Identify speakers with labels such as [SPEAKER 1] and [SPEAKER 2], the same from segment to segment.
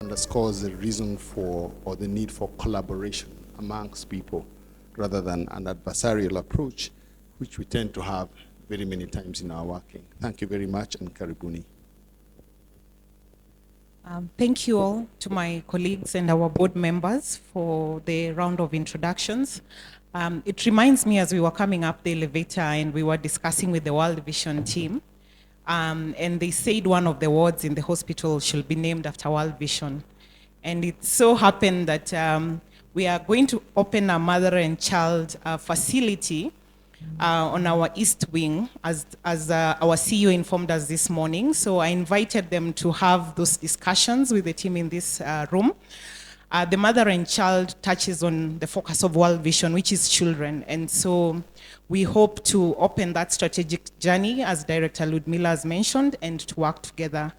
[SPEAKER 1] underscores the reason for or the need for collaboration amongst people rather than an adversarial approach, which we tend to have very many times in our working. Thank you very much, and karibuni.
[SPEAKER 2] Thank you all to my colleagues and our board members for the round of introductions. It reminds me, as we were coming up the elevator and we were discussing with the World Vision team, and they said one of the wards in the hospital should be named after World Vision. And it so happened that we are going to open a mother and child facility on our East Wing, as our CEO informed us this morning. So I invited them to have those discussions with the team in this room. The mother and child touches on the focus of World Vision, which is children. And so we hope to open that strategic journey, as Director Ludmila has mentioned, and to work together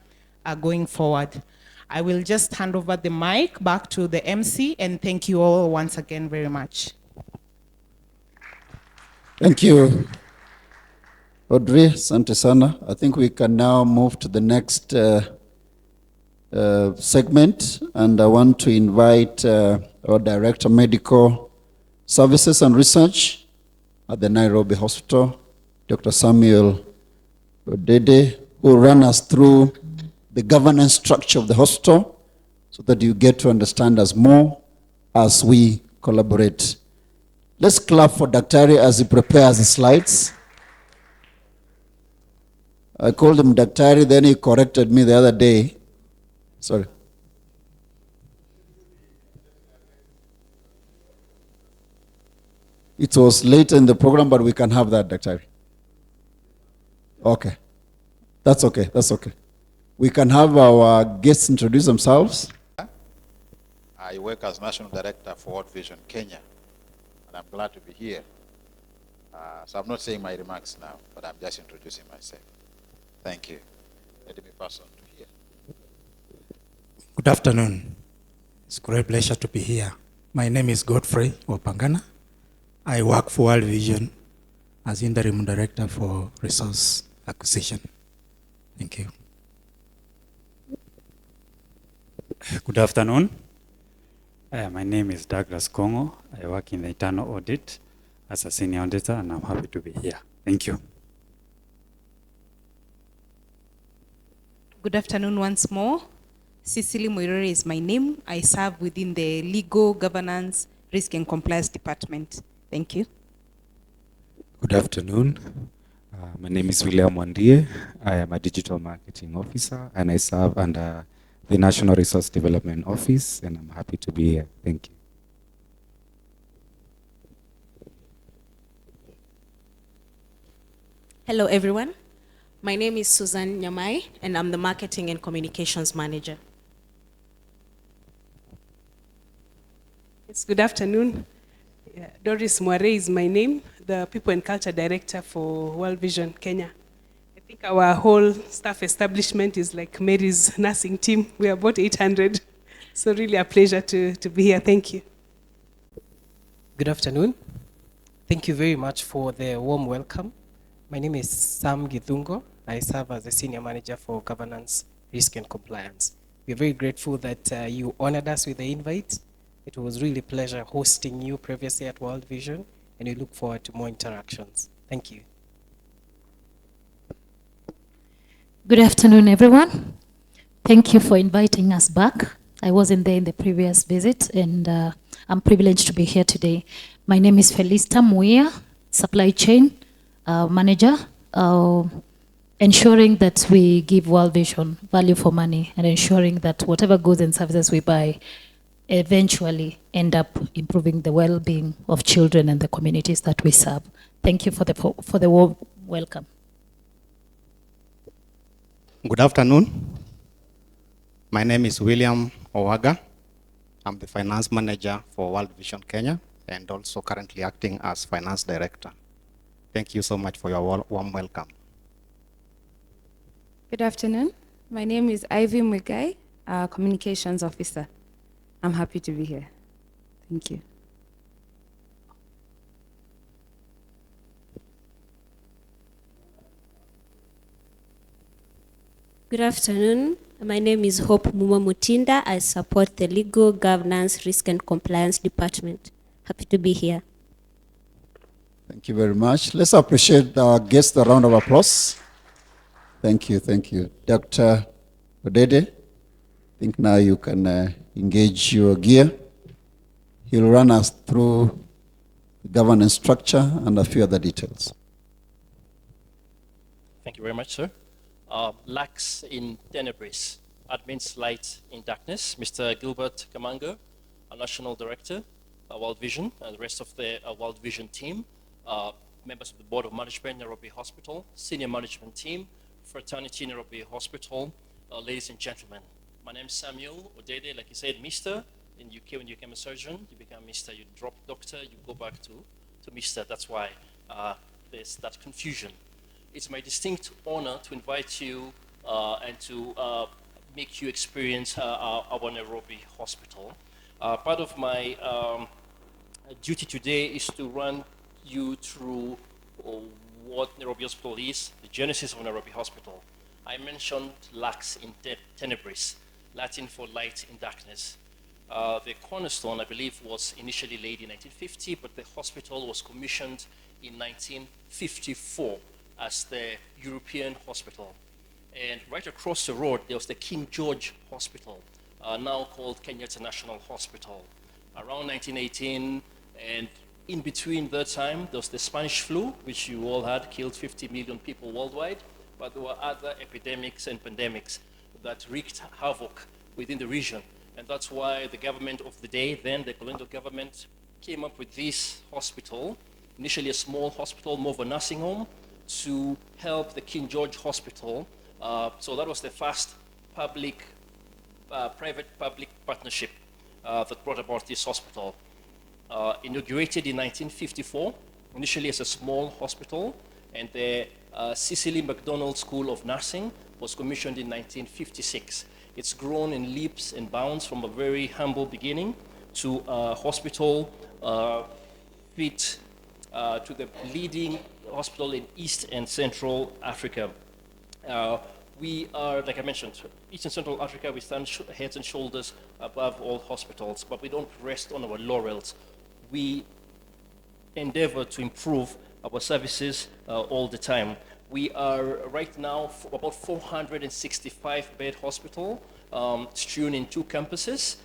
[SPEAKER 2] going forward. I will just hand over the mic back to the MC, and thank you all once again very much.
[SPEAKER 3] Thank you, Audrey. Asante sana. I think we can now move to the next segment, and I want to invite our Director Medical Services and Research at the Nairobi Hospital, Dr. Samuel Odede, who will run us through the governance structure of the hospital so that you get to understand us more as we collaborate. Let's clap for Daktari as he prepares the slides. I called him Daktari, then he corrected me the other day. Sorry. It was later in the program, but we can have that, Daktari. Okay. That's okay, that's okay. We can have our guests introduce themselves.
[SPEAKER 4] I work as National Director for World Vision Kenya, and I'm glad to be here. So I'm not saying my remarks now, but I'm just introducing myself. Thank you. Let me pass on to here.
[SPEAKER 5] Good afternoon. It's a great pleasure to be here. My name is Godfrey Wapangana. I work for World Vision as Interim Director for Resource Acquisition. Thank you.
[SPEAKER 6] Good afternoon. My name is Douglas Kongo. I work in the internal audit as a senior auditor, and I'm happy to be here. Thank you.
[SPEAKER 7] Good afternoon once more. Cecily Moirere is my name. I serve within the Legal Governance, Risk and Compliance Department. Thank you.
[SPEAKER 8] Good afternoon. My name is William Wandie. I am a digital marketing officer, and I serve under the National Resource Development Office, and I'm happy to be here. Thank you.
[SPEAKER 9] Hello, everyone. My name is Susan Nyamai, and I'm the Marketing and Communications Manager.
[SPEAKER 10] Yes, good afternoon. Doris Mware is my name, the People and Culture Director for World Vision Kenya. I think our whole staff establishment is like Mary's nursing team. We are about 800. So really a pleasure to be here. Thank you.
[SPEAKER 11] Good afternoon. Thank you very much for the warm welcome. My name is Sam Githungo. I serve as the Senior Manager for Governance, Risk and Compliance. We're very grateful that you honored us with the invite. It was really a pleasure hosting you previously at World Vision, and we look forward to more interactions. Thank you.
[SPEAKER 12] Good afternoon, everyone. Thank you for inviting us back. I wasn't there in the previous visit, and I'm privileged to be here today. My name is Felista Muia, Supply Chain Manager, ensuring that we give World Vision value for money and ensuring that whatever goods and services we buy eventually end up improving the well-being of children and the communities that we serve. Thank you for the warm welcome.
[SPEAKER 13] Good afternoon. My name is William Owaga. I'm the Finance Manager for World Vision Kenya and also currently acting as Finance Director. Thank you so much for your warm welcome.
[SPEAKER 14] Good afternoon. My name is Ivy Mugai, Communications Officer. I'm happy to be here. Thank you.
[SPEAKER 15] Good afternoon. My name is Hope Muma Mutinda. I support the Legal Governance, Risk and Compliance Department. Happy to be here.
[SPEAKER 3] Thank you very much. Let's appreciate our guest a round of applause. Thank you, thank you. Dr. Odede, I think now you can engage your gear. He'll run us through the governance structure and a few other details.
[SPEAKER 16] Thank you very much, sir. Lux in tenebris, admins light in darkness. Mr. Gilbert Kamanga, our National Director, World Vision, and the rest of the World Vision team, members of the Board of Management, Nairobi Hospital, senior management team, fraternity, Nairobi Hospital, ladies and gentlemen. My name is Samuel Odede, like you said, Mr. In UK, when you become a surgeon, you become Mr. You drop doctor, you go back to Mr. That's why there's that confusion. It's my distinct honor to invite you and to make you experience our Nairobi Hospital. Part of my duty today is to run you through what Nairobi Hospital is, the genesis of Nairobi Hospital. I mentioned lux in tenebris, Latin for light in darkness. The cornerstone, I believe, was initially laid in 1950, but the hospital was commissioned in 1954 as the European Hospital. And right across the road, there was the King George Hospital, now called Kenyatta National Hospital. Around 1918, and in between that time, there was the Spanish flu, which you all had, killed 50 million people worldwide, but there were other epidemics and pandemics that wreaked havoc within the region. And that's why the government of the day, then the colonial government, came up with this hospital, initially a small hospital, more of a nursing home, to help the King George Hospital. So that was the first private-public partnership that brought about this hospital. Inaugurated in 1954, initially as a small hospital, and the Cecily MacDonald School of Nursing was commissioned in 1956. It's grown in leaps and bounds from a very humble beginning to a hospital fit to the leading hospital in East and Central Africa. We are, like I mentioned, East and Central Africa, we stand heads and shoulders above all hospitals, but we don't rest on our laurels. We endeavor to improve our services all the time. We are right now about 465 bed hospital, strewn in 2 campuses.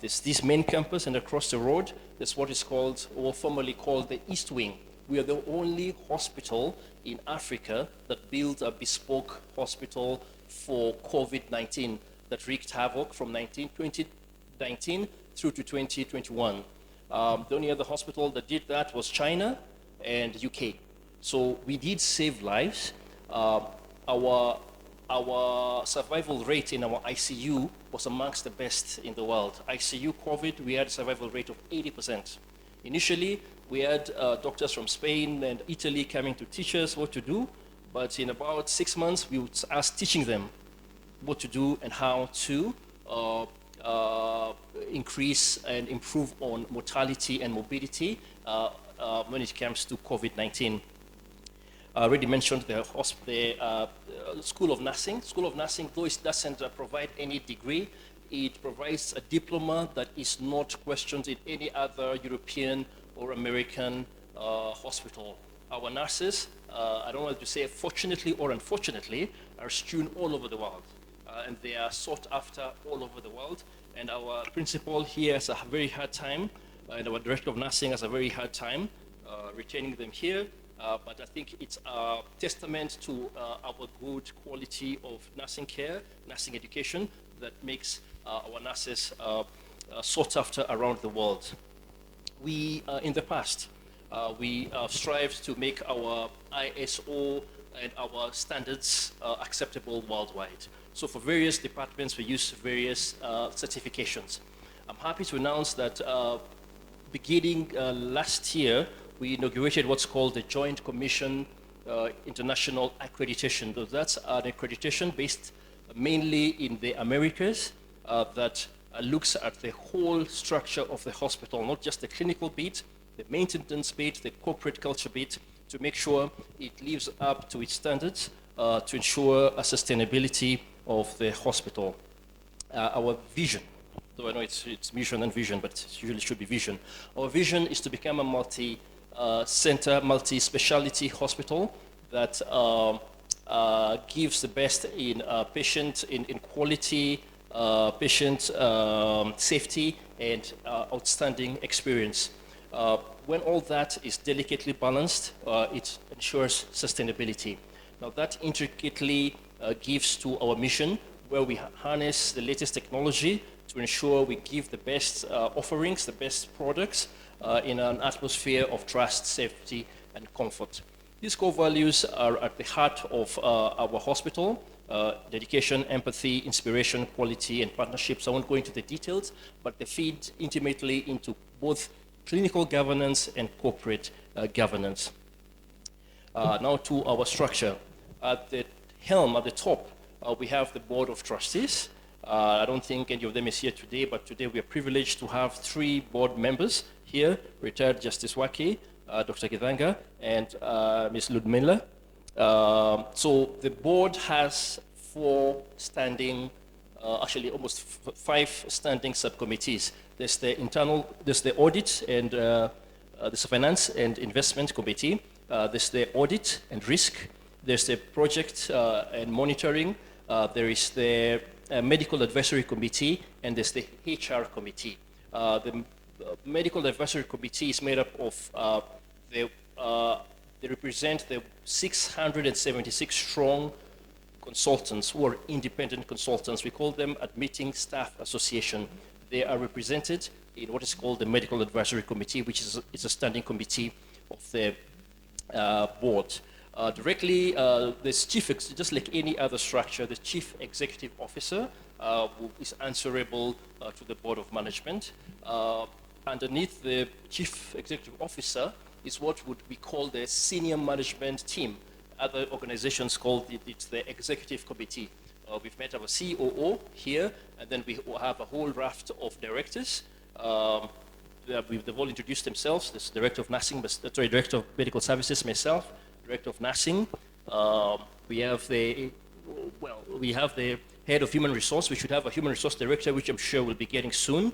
[SPEAKER 16] There's this main campus, and across the road, there's what is called, or formerly called, the East Wing. We are the only hospital in Africa that built a bespoke hospital for COVID-19 that wreaked havoc from 2019 through to 2021. The only other hospital that did that was China and UK. So we did save lives. Our survival rate in our ICU was amongst the best in the world. ICU COVID, we had a survival rate of 80%. Initially, we had doctors from Spain and Italy coming to teach us what to do, but in about 6 months, we would start teaching them what to do and how to increase and improve on mortality and morbidity when it comes to COVID-19. I already mentioned the School of Nursing. School of Nursing, though it doesn't provide any degree, it provides a diploma that is not questioned in any other European or American hospital. Our nurses, I don't want to say fortunately or unfortunately, are strewn all over the world. And they are sought after all over the world. And our principal here has a very hard time, and our director of nursing has a very hard time retaining them here. But I think it's a testament to our good quality of nursing care, nursing education, that makes our nurses sought after around the world. We, in the past, we strived to make our ISO and our standards acceptable worldwide. So for various departments, we use various certifications. I'm happy to announce that beginning last year, we inaugurated what's called the Joint Commission International Accreditation. So that's an accreditation based mainly in the Americas that looks at the whole structure of the hospital, not just the clinical bit, the maintenance bit, the corporate culture bit, to make sure it lives up to its standards to ensure a sustainability of the hospital. Our vision, though I know it's mission and vision, but it usually should be vision. Our vision is to become a multi-center, multi-speciality hospital that gives the best in patient in quality, patient safety, and outstanding experience. When all that is delicately balanced, it ensures sustainability. Now that intricately gives to our mission, where we harness the latest technology to ensure we give the best offerings, the best products in an atmosphere of trust, safety, and comfort. These core values are at the heart of our hospital: dedication, empathy, inspiration, quality, and partnerships. I won't go into the details, but they feed intimately into both clinical governance and corporate governance. Now to our structure. At the helm, at the top, we have the Board of Trustees. I don't think any of them is here today, but today we are privileged to have 3 board members here: retired Justice Waki, Dr. Githanga, and Ms. Ludmila. So the board has 4 standing, actually almost 5 standing subcommittees. There's the audit and there's the finance and investment committee. There's the audit and risk. There's the project and monitoring. There is the medical advisory committee, and there's the HR committee. The medical advisory committee is made up of they represent the 676 strong consultants who are independent consultants. We call them Admitting Staff Association. They are represented in what is called the Medical Advisory Committee, which is a standing committee of the board. Directly, just like any other structure, the Chief Executive Officer who is answerable to the Board of Management. Underneath the Chief Executive Officer is what would be called the Senior Management Team. Other organizations call it the Executive Committee. We've met our COO here, and then we have a whole raft of directors. They've all introduced themselves. This Director of Nursing, Director of Medical Services, myself, Director of Nursing. We have the Head of Human Resource. We should have a Human Resource Director, which I'm sure we'll be getting soon.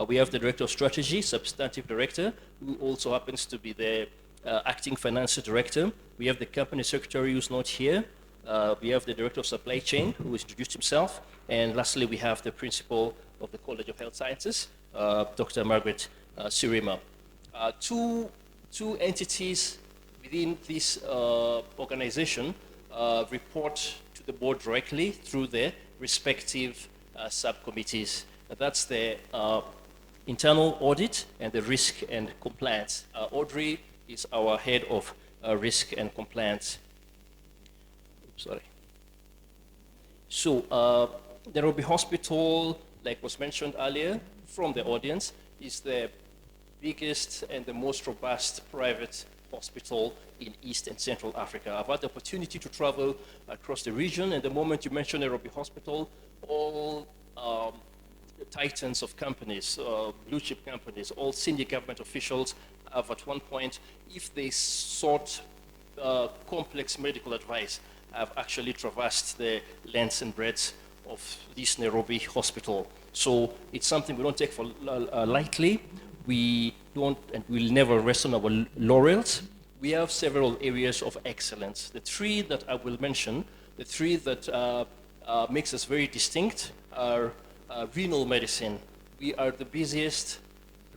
[SPEAKER 16] We have the Director of Strategy, Substantive Director, who also happens to be the Acting Finance Director. We have the Company Secretary, who's not here. We have the Director of Supply Chain, who has introduced himself. And lastly, we have the Principal of the College of Health Sciences, Dr. Margaret Sirima. Two entities within this organization report to the board directly through their respective subcommittees. That's the internal audit and the risk and compliance. Audrey is our head of risk and compliance. Sorry. So Nairobi Hospital, like was mentioned earlier from the audience, is the biggest and the most robust private hospital in East and Central Africa. I've had the opportunity to travel across the region, and the moment you mention Nairobi Hospital, all the titans of companies, blue chip companies, all senior government officials have at one point, if they sought complex medical advice, have actually traversed the lengths and breadths of this Nairobi Hospital. So it's something we don't take for lightly. We don't and will never rest on our laurels. We have several areas of excellence. The 3 that I will mention, the 3 that makes us very distinct are renal medicine. We are the busiest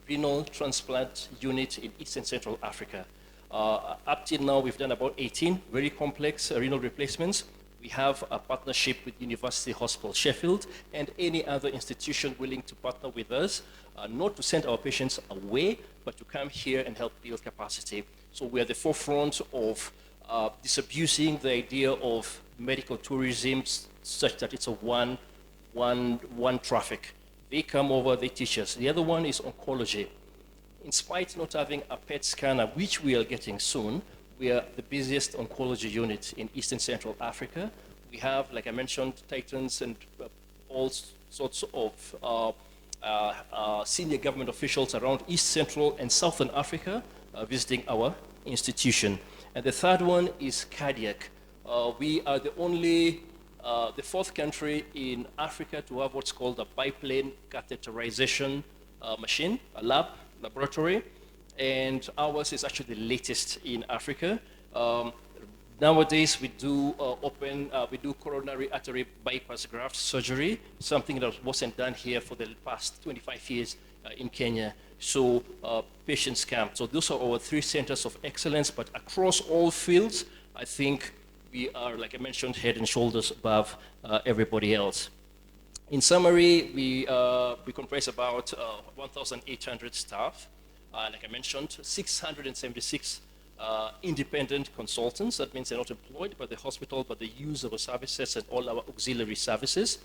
[SPEAKER 16] renal transplant unit in East and Central Africa. Up till now, we've done about 18 very complex renal replacements. We have a partnership with University Hospital Sheffield and any other institution willing to partner with us, not to send our patients away, but to come here and help build capacity. So we are at the forefront of disabusing the idea of medical tourism such that it's a one traffic. They come over, they teach us. The other one is oncology. In spite not having a PET scanner, which we are getting soon, we are the busiest oncology unit in East and Central Africa. We have, like I mentioned, titans and all sorts of senior government officials around East, Central, and Southern Africa visiting our institution. And the third one is cardiac. We are the only, the fourth country in Africa to have what's called a biplane catheterization machine, a laboratory, and ours is actually the latest in Africa. Nowadays, we do we do coronary artery bypass graft surgery, something that wasn't done here for the past 25 years in Kenya. So patients come. So those are our 3 centers of excellence, but across all fields, I think we are, like I mentioned, head and shoulders above everybody else. In summary, we comprise about 1,800 staff. Like I mentioned, 676 independent consultants. That means they're not employed by the hospital, but they use our services and all our auxiliary services.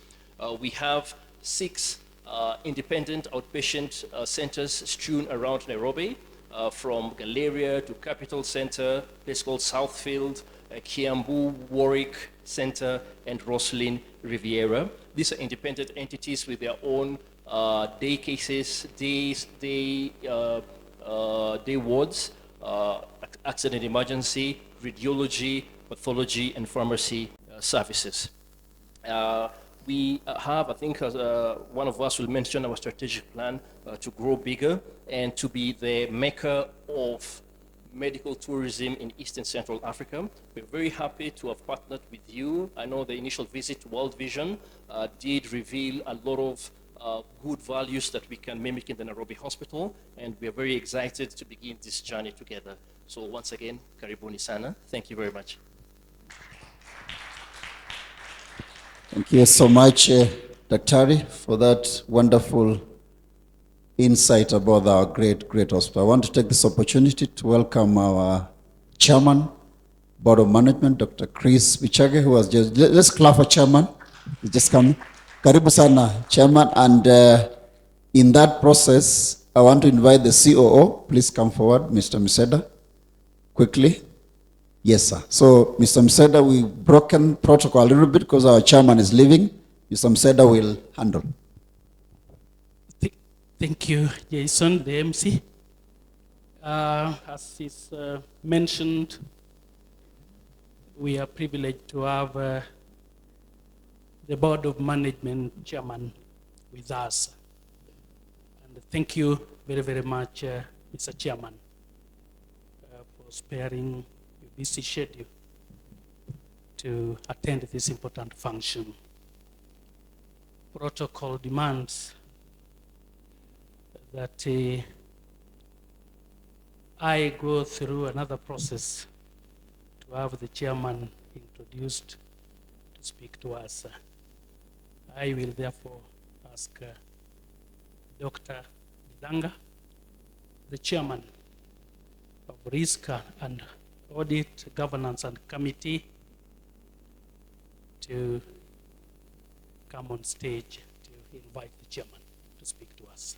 [SPEAKER 16] We have 6 independent outpatient centers strewn around Nairobi, from Galleria to Capital Center, a place called Southfield, Kiambu, Warwick Center, and Roslyn Riviera. These are independent entities with their own day cases, day wards, accident emergency, radiology, pathology, and pharmacy services. We have, I think, one of us will mention our strategic plan to grow bigger and to be the maker of medical tourism in East and Central Africa. We're very happy to have partnered with you. I know the initial visit to World Vision did reveal a lot of good values that we can mimic in the Nairobi Hospital, and we are very excited to begin this journey together. So once again, karibuni sana. Thank you very much.
[SPEAKER 3] Thank you so much, Daktari, for that wonderful insight about our great hospital. I want to take this opportunity to welcome our Chairman, Board of Management, Dr. Chris Bichage, who has just, let's clap for Chairman. He's just coming. Karibu sana, Chairman. And in that process, I want to invite the COO. Please come forward, Mr. Museda, quickly. Yes, sir. So, Mr. Museda, we've broken protocol a little bit because our chairman is leaving. Mr. Museda will handle.
[SPEAKER 17] Thank you, Jason, the MC. As is mentioned, we are privileged to have the Board of Management Chairman with us. And thank you very much, Mr. Chairman, for sparing busy schedule to attend this important function. Protocol demands that I go through another process to have the chairman introduced to speak to us. I will therefore ask Dr. Githanga, the chairman of Risk and Audit, Governance and Committee, to come on stage to invite the chairman to speak to us.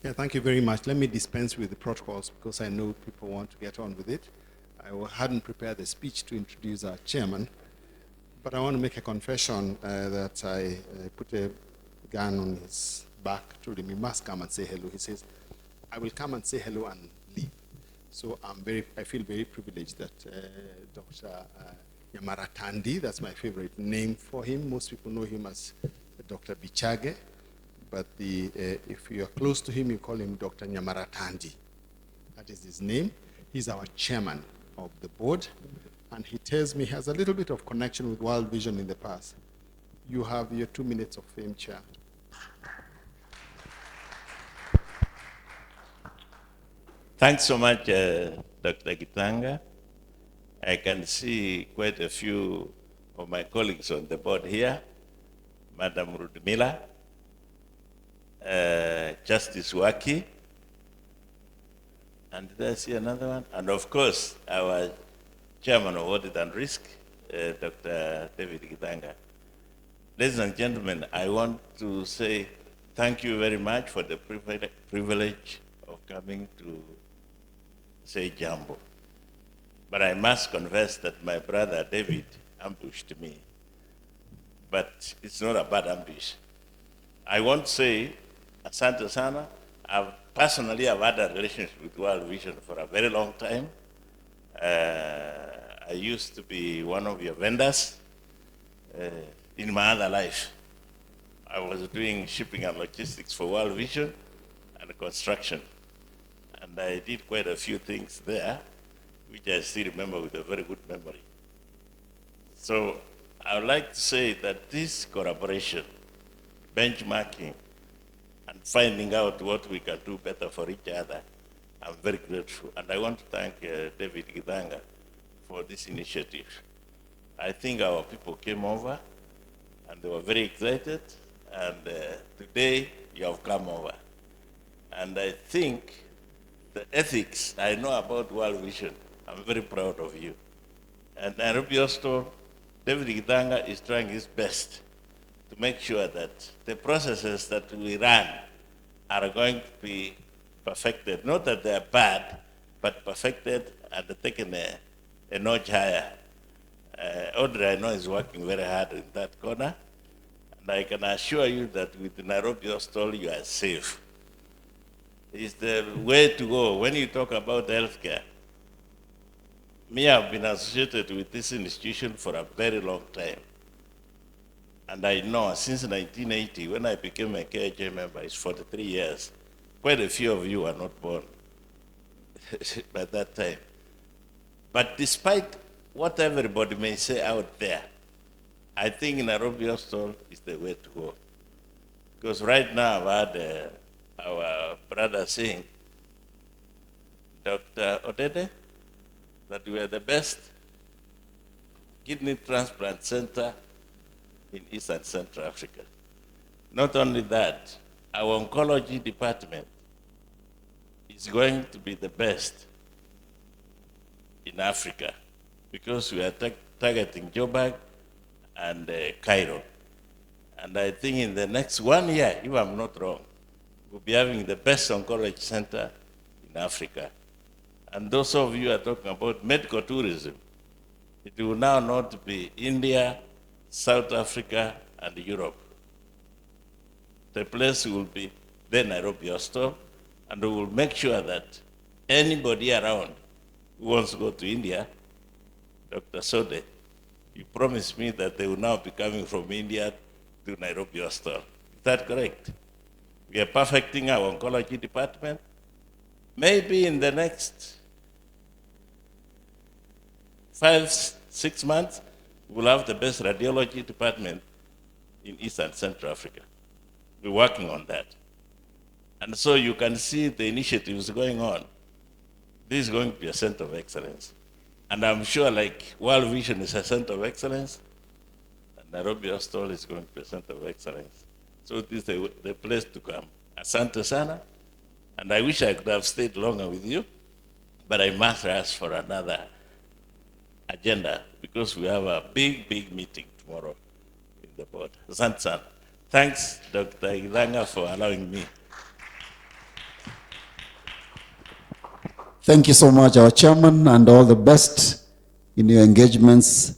[SPEAKER 1] Yeah, thank you very much. Let me dispense with the protocols because I know people want to get on with it. I hadn't prepared a speech to introduce our chairman, but I want to make a confession that I put a gun on his back, told him he must come and say hello. He says, I will come and say hello and leave. So I feel very privileged that Dr. Nyamaratandi, that's my favorite name for him. Most people know him as Dr. Bichage, but if you are close to him, you call him Dr. Nyamaratandi. That is his name. He's our chairman of the board, and he tells me he has a little bit of connection with World Vision in the past. You have your 2 minutes of fame, Chair.
[SPEAKER 18] Thanks so much, Dr. Githanga. I can see quite a few of my colleagues on the board here. Madam Rudmila, Justice Waki, and did I see another one? And of course, our Chairman of Audit and Risk, Dr. David Githanga. Ladies and gentlemen, I want to say thank you very much for the privilege of coming to say jambo. But I must confess that my brother David ambushed me. But it's not a bad ambush. I want to say, asante sana. Personally, I've had a relationship with World Vision for a very long time. I used to be one of your vendors in my other life. I was doing shipping and logistics for World Vision and construction. And I did quite a few things there, which I still remember with a very good memory. So I would like to say that this collaboration, benchmarking, and finding out what we can do better for each other, I'm very grateful. And I want to thank David Githanga for this initiative. I think our people came over and they were very excited, and today you have come over. And I think the ethics I know about World Vision, I'm very proud of you. And Nairobi Hospital, David Githanga is trying his best to make sure that the processes that we run are going to be perfected. Not that they're bad, but perfected and taken a notch higher. Audrey, I know, is working very hard in that corner. And I can assure you that with the Nairobi Hospital, you are safe. It's the way to go. When you talk about healthcare, me, I've been associated with this institution for a very long time. And I know since 1980, when I became a KHA member, it's 43 years, quite a few of you were not born by that time. But despite what everybody may say out there, I think Nairobi Hospital is the way to go. Because right now I've had our brother saying, Dr. Odede, that we are the best kidney transplant center in East and Central Africa. Not only that, our oncology department is going to be the best in Africa because we are targeting Joburg and Cairo. And I think in the next 1 year, if I'm not wrong, we'll be having the best oncology center in Africa. And those of you are talking about medical tourism, it will now not be India, South Africa, and Europe. The place will be the Nairobi Hospital, and we will make sure that anybody around who wants to go to India, Dr. Sode, you promised me that they will now be coming from India to Nairobi Hospital. Is that correct? We are perfecting our oncology department. Maybe in the next 5-6 months, we'll have the best radiology department in East and Central Africa. We're working on that. And so you can see the initiatives going on. This is going to be a center of excellence. And I'm sure like World Vision is a center of excellence, and Nairobi Hospital is going to be a center of excellence. So this is the place to come. Asante sana. And I wish I could have stayed longer with you, but I must ask for another agenda because we have a big, big meeting tomorrow in the board. Asante sana. Thanks, Dr. Githanga, for allowing me.
[SPEAKER 3] Thank you so much, our chairman, and all the best in your engagements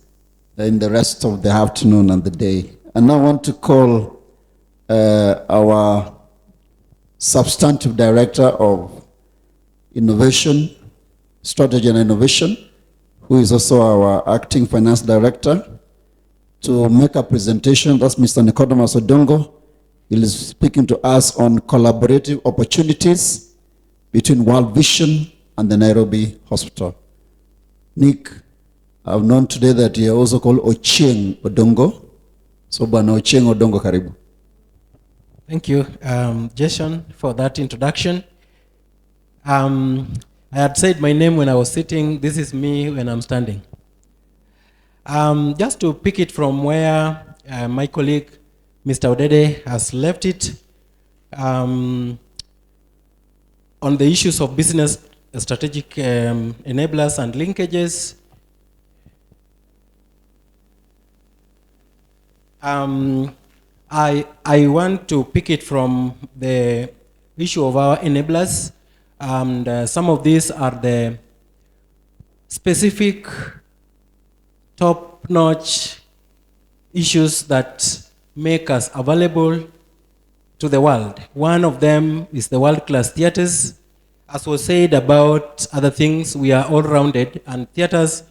[SPEAKER 3] in the rest of the afternoon and the day. And now I want to call our substantive director of innovation, strategy and innovation, who is also our acting finance director, to make a presentation. That's Mr. Nicodemus Odongo. He is speaking to us on collaborative opportunities between World Vision and the Nairobi Hospital. Nick, I've known today that you are also called Ochieng Odongo. So, Bwana Ochieng Odongo, karibu.
[SPEAKER 11] Thank you, Jason, for that introduction. I had said my name when I was sitting. This is me when I'm standing. Just to pick it from where my colleague, Mr. Odede, has left it, on the issues of business strategic enablers and linkages. I want to pick it from the issue of our enablers, and some of these are the specific top-notch issues that make us available to the world. One of them is the world-class theaters. As was said about other things, we are all-rounded, and theaters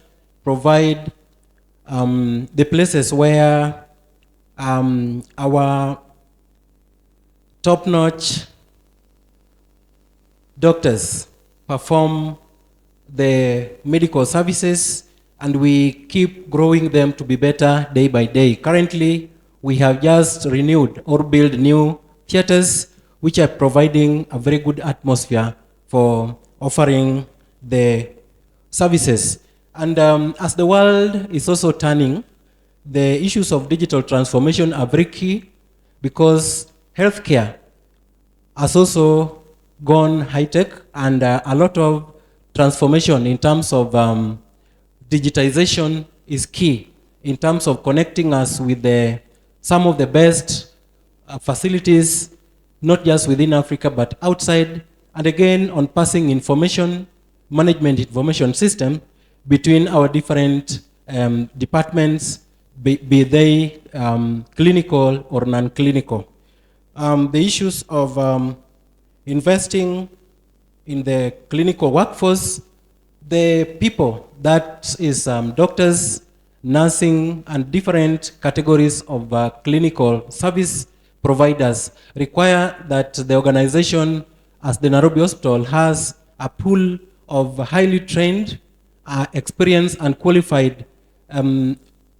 [SPEAKER 11] provide the places where our top-notch doctors perform the medical services, and we keep growing them to be better day by day. Currently, we have just renewed or built new theaters, which are providing a very good atmosphere for offering the services. And as the world is also turning, the issues of digital transformation are very key, because healthcare has also gone high-tech, and a lot of transformation in terms of digitization is key in terms of connecting us with some of the best facilities, not just within Africa, but outside, and again on passing information, management information system between our different departments, be they clinical or non-clinical. The issues of investing in the clinical workforce, the people, that is doctors, nursing, and different categories of clinical service providers, require that the organization, as the Nairobi Hospital, has a pool of highly trained, experienced, and qualified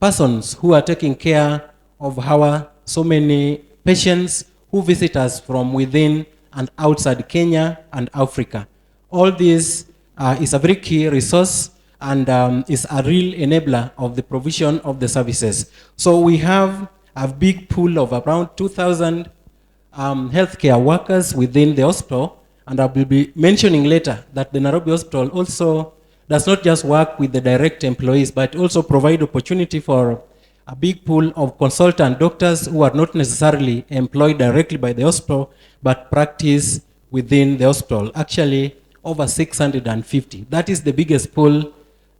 [SPEAKER 11] persons who are taking care of our so many patients who visit us from within and outside Kenya and Africa. All this is a very key resource, and is a real enabler of the provision of the services. So we have a big pool of around 2,000 healthcare workers within the hospital, and I will be mentioning later that the Nairobi Hospital also does not just work with the direct employees, but also provide opportunity for a big pool of consultant doctors who are not necessarily employed directly by the hospital, but practice within the hospital. Actually, over 650. That is the biggest pool,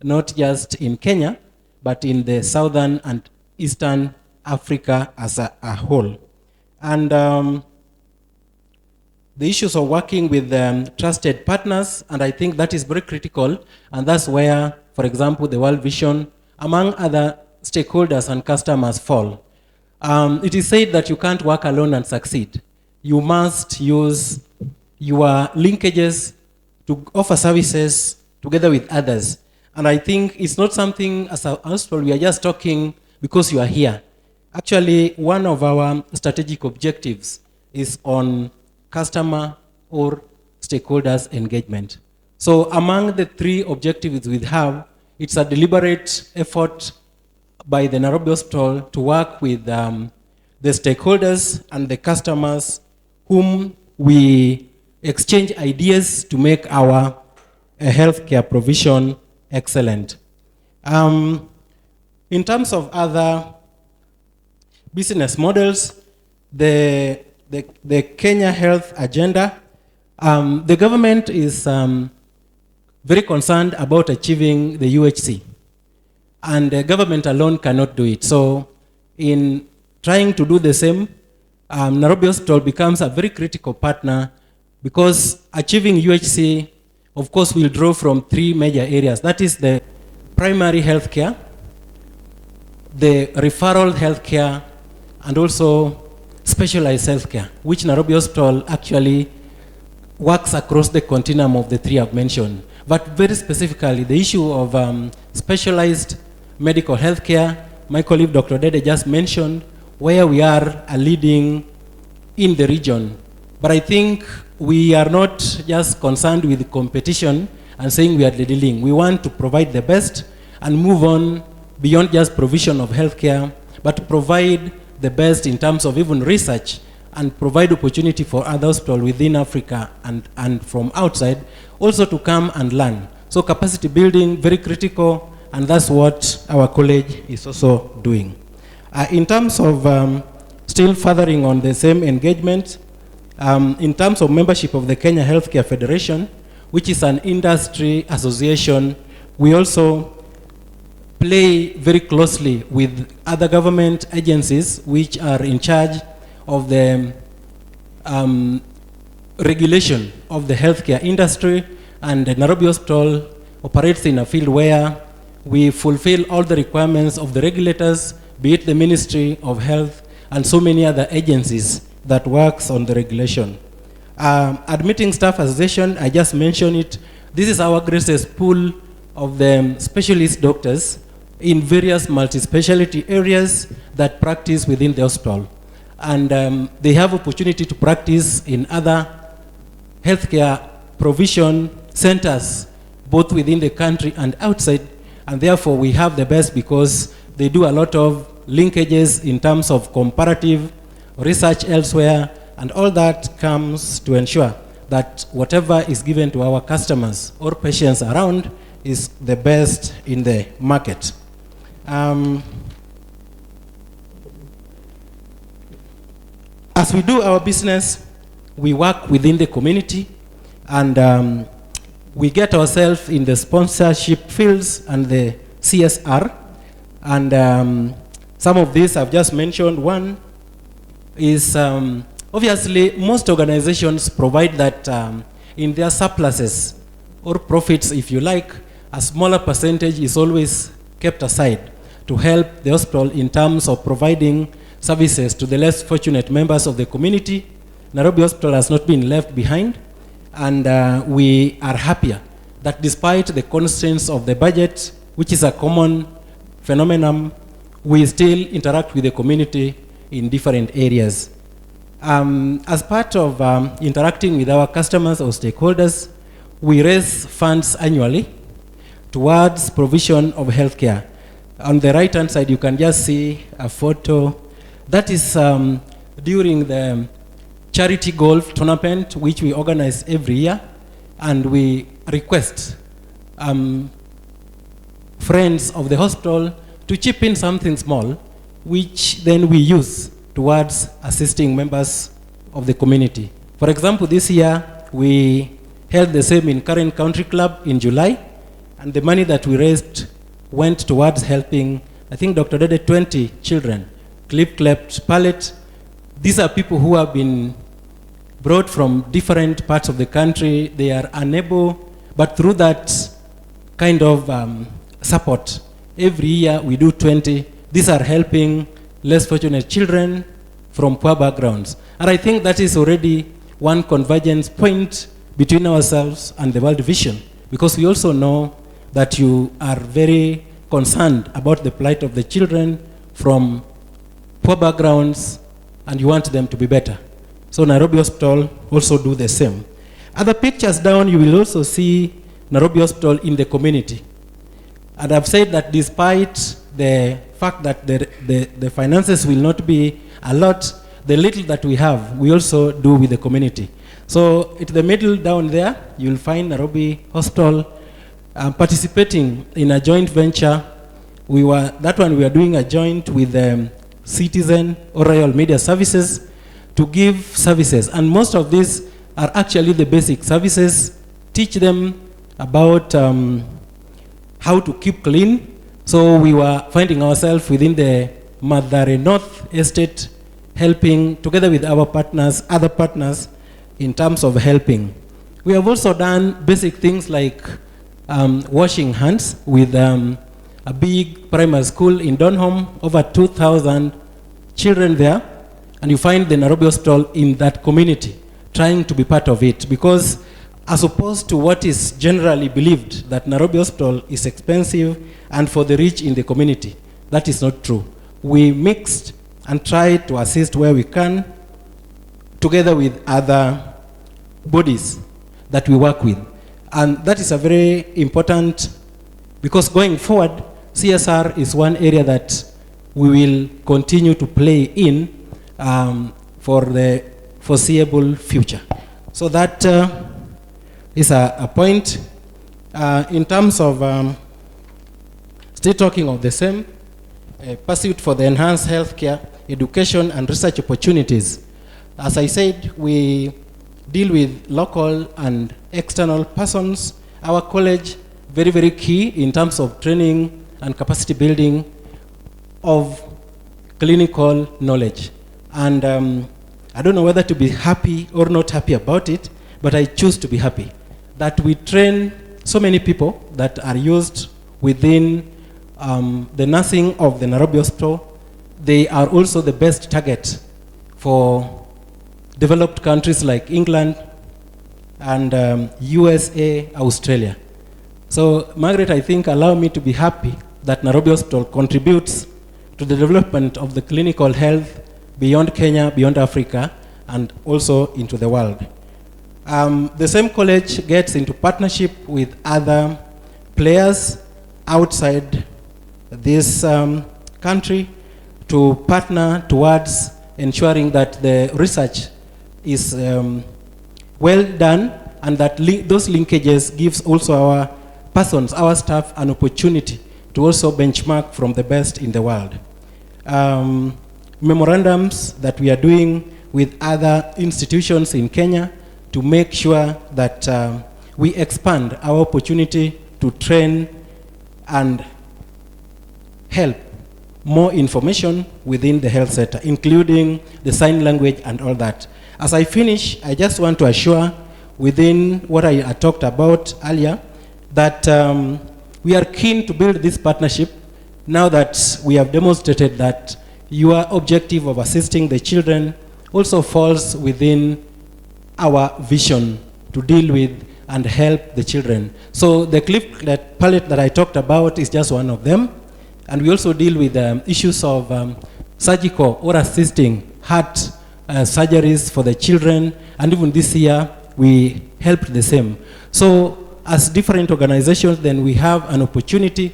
[SPEAKER 11] not just in Kenya, but in the southern and eastern Africa as a whole. And the issues of working with trusted partners, and I think that is very critical, and that's where, for example, the World Vision, among other stakeholders and customers, fall. It is said that you can't work alone and succeed. You must use your linkages to offer services together with others. And I think it's not something as a hospital we are just talking because you are here. Actually, one of our strategic objectives is on customer or stakeholders engagement. So among the three objectives we have, it's a deliberate effort by the Nairobi Hospital to work with the stakeholders and the customers whom we exchange ideas to make our healthcare provision excellent. In terms of other business models, the Kenya Health Agenda, the government is very concerned about achieving the UHC, and the government alone cannot do it. So in trying to do the same, Nairobi Hospital becomes a very critical partner, because achieving UHC, of course, will draw from three major areas. That is the primary healthcare, the referral healthcare, and also specialized healthcare, which Nairobi Hospital actually works across the continuum of the three I've mentioned. But very specifically, the issue of specialized medical healthcare, my colleague Dr. Dede just mentioned, where we are leading in the region. But I think we are not just concerned with competition and saying we are leading. We want to provide the best and move on beyond just provision of healthcare, but to provide the best in terms of even research and provide opportunity for other hospitals within Africa and from outside also to come and learn. So capacity building, very critical, and that's what our college is also doing. In terms of still furthering on the same engagement, in terms of membership of the Kenya Healthcare Federation, which is an industry association, we also play very closely with other government agencies which are in charge of the regulation of the healthcare industry, and the Nairobi Hospital operates in a field where we fulfill all the requirements of the regulators, be it the Ministry of Health and so many other agencies that works on the regulation. Admitting Staff Association, I just mentioned it. This is our greatest pool of the specialist doctors in various multi-specialty areas that practice within the hospital. And they have opportunity to practice in other healthcare provision centers, both within the country and outside. And therefore, we have the best because they do a lot of linkages in terms of comparative research elsewhere, and all that comes to ensure that whatever is given to our customers or patients around is the best in the market. As we do our business, we work within the community, and we get ourselves in the sponsorship fields and the CSR. And some of these I've just mentioned. One is obviously most organizations provide that in their surpluses or profits, if you like, a smaller percentage is always kept aside to help the hospital in terms of providing services to the less fortunate members of the community. Nairobi Hospital has not been left behind, and we are happier that despite the constraints of the budget, which is a common phenomenon, we still interact with the community in different areas. As part of interacting with our customers or stakeholders, we raise funds annually towards provision of healthcare. On the right-hand side, you can just see a photo. That is during the charity golf tournament, which we organize every year, and we request friends of the hospital to chip in something small, which then we use towards assisting members of the community. For example, this year, we held the same in Karen Country Club in July, and the money that we raised went towards helping, I think, Dr. Dede, 20 children, cleft palate. These are people who have been brought from different parts of the country. They are unable, but through that kind of support, every year we do 20. These are helping less fortunate children from poor backgrounds. And I think that is already one convergence point between ourselves and the World Vision, because we also know that you are very concerned about the plight of the children from poor backgrounds, and you want them to be better. So Nairobi Hospital also do the same. Other pictures down, you will also see Nairobi Hospital in the community. And I've said that despite the fact that the finances will not be a lot, the little that we have, we also do with the community. So at the middle down there, you'll find Nairobi Hospital participating in a joint venture. We were doing a joint with Citizen or Royal Media Services to give services. And most of these are actually the basic services, teach them about how to keep clean. So we were finding ourselves within the Mathare North Estate, helping together with our partners, other partners, in terms of helping. We have also done basic things like washing hands with a big primary school in Donholm, over 2,000 children there, and you find the Nairobi Hospital in that community, trying to be part of it, because as opposed to what is generally believed, that Nairobi Hospital is expensive and for the rich in the community, that is not true. We mixed and tried to assist where we can, together with other bodies that we work with. And that is a very important, because going forward, CSR is one area that we will continue to play in for the foreseeable future. So that is a point. In terms of still talking of the same, pursuit for the enhanced healthcare, education, and research opportunities. As I said, we deal with local and external persons. Our college, very, very key in terms of training and capacity building of clinical knowledge. And
[SPEAKER 19] I don't know whether to be happy or not happy about it, but I choose to be happy that we train so many people that are used within the nursing of the Nairobi Hospital. They are also the best target for developed countries like England and USA, Australia. So, Margaret, I think allow me to be happy that Nairobi Hospital contributes to the development of the clinical health beyond Kenya, beyond Africa, and also into the world. The same college gets into partnership with other players outside this country to partner towards ensuring that the research is well done, and that those linkages gives also our persons, our staff, an opportunity to also benchmark from the best in the world. Memorandums that we are doing with other institutions in Kenya to make sure that we expand our opportunity to train and help more information within the health sector, including the sign language and all that. As I finish, I just want to assure within what I talked about earlier that we are keen to build this partnership now that we have demonstrated that your objective of assisting the children also falls within our vision to deal with and help the children. So the cliff palette that I talked about is just one of them. And we also deal with issues of surgical or assisting heart surgeries for the children. And even this year, we helped the same. So as different organizations, then we have an opportunity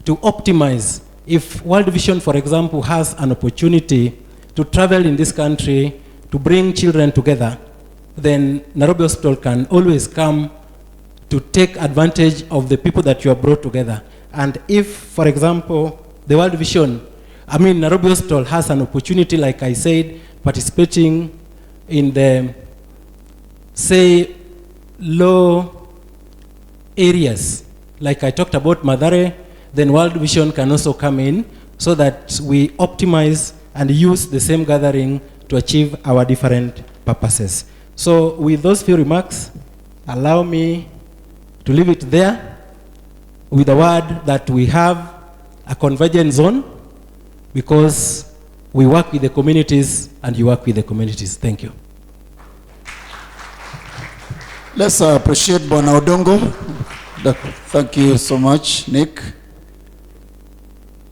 [SPEAKER 19] to optimize. If World Vision, for example, has an opportunity to travel in this country to bring children together, then Nairobi Hospital can always come to take advantage of the people that you have brought together. And if, for example, the World Vision, Nairobi Hospital has an opportunity, like I said, participating in the, say, low areas, like I talked about Mathare, then World Vision can also come in so that we optimize and use the same gathering to achieve our different purposes. So with those few remarks, allow me to leave it there with the word that we have a convergence zone because we work with the communities and you work with the communities. Thank you.
[SPEAKER 3] Let's appreciate Bwana Odongo. Thank you so much, Nick.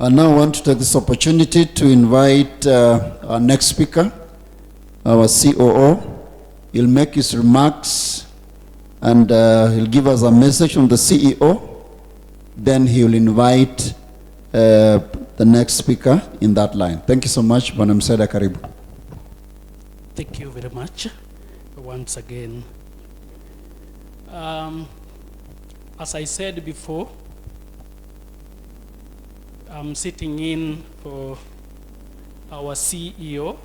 [SPEAKER 3] I now want to take this opportunity to invite our next speaker, our COO. He'll make his remarks and he'll give us a message from the CEO. Then he'll invite the next speaker in that line. Thank you so much, Bwana Mseda, karibu.
[SPEAKER 17] Thank you very much once again. As I said before, I'm sitting in for our CEO,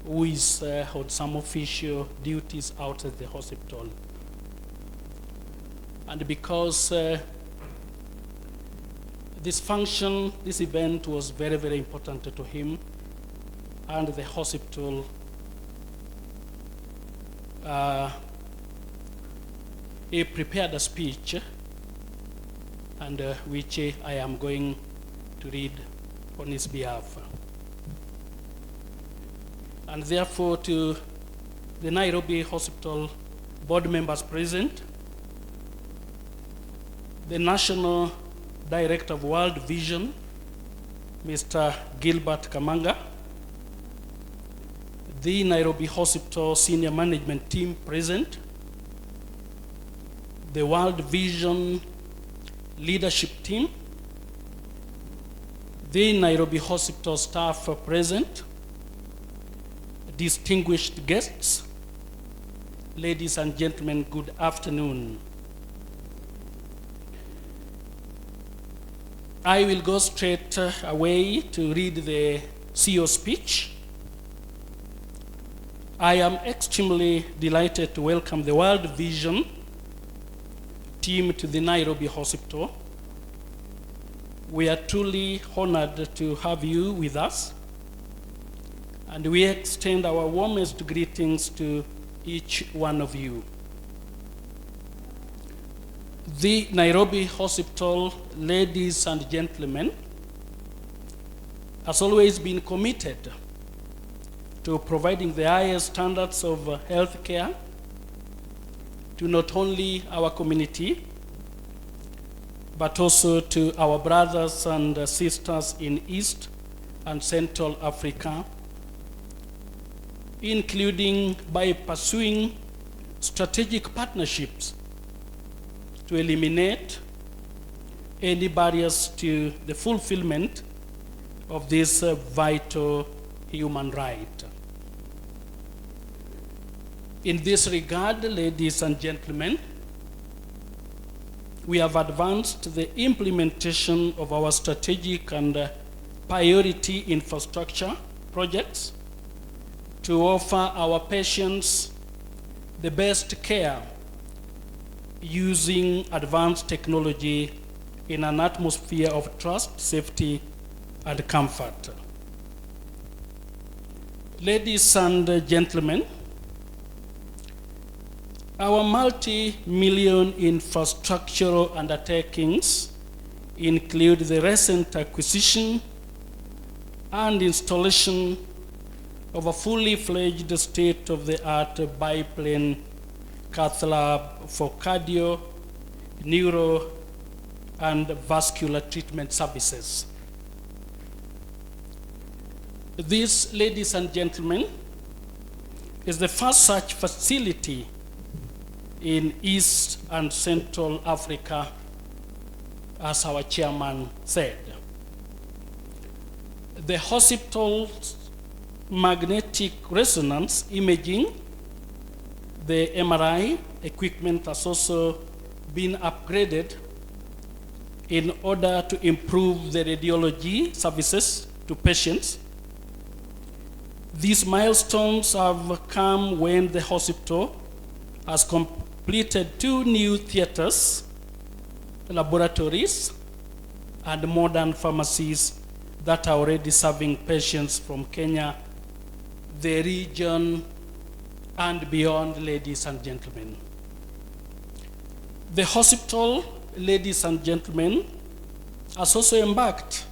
[SPEAKER 17] who is on some official duties out at the hospital. And because this function, this event was very, very important to him and the hospital, he prepared a speech and which I am going to read on his behalf. And therefore, to the Nairobi Hospital board members present, the National Director of World Vision, Mr. Gilbert Kamanga, the Nairobi Hospital senior management team present, the World Vision leadership team, the Nairobi Hospital staff present, distinguished guests, ladies and gentlemen, good afternoon. I will go straight away to read the CEO speech. I am extremely delighted to welcome the World Vision team to the Nairobi Hospital. We are truly honored to have you with us. and we extend our warmest greetings to each one of you. The Nairobi Hospital, ladies and gentlemen, has always been committed to providing the highest standards of health care to not only our community, but also to our brothers and sisters in East and Central Africa, including by pursuing strategic partnerships to eliminate any barriers to the fulfillment of this vital human right. In this regard, ladies and gentlemen, we have advanced the implementation of our strategic and priority infrastructure projects to offer our patients the best care using advanced technology in an atmosphere of trust, safety, and comfort. Ladies and gentlemen, our multi-million infrastructural undertakings include the recent acquisition and installation of a fully fledged state-of-the-art biplane cath lab for cardio, neuro, and vascular treatment services. This, ladies and gentlemen, is the first such facility in East and Central Africa, as our chairman said. The hospital's magnetic resonance imaging, the MRI equipment has also been upgraded in order to improve the radiology services to patients. These milestones have come when the hospital has completed 2 new theaters, laboratories, and modern pharmacies that are already serving patients from Kenya, the region, and beyond, ladies and gentlemen. The hospital, ladies and gentlemen, has also embarked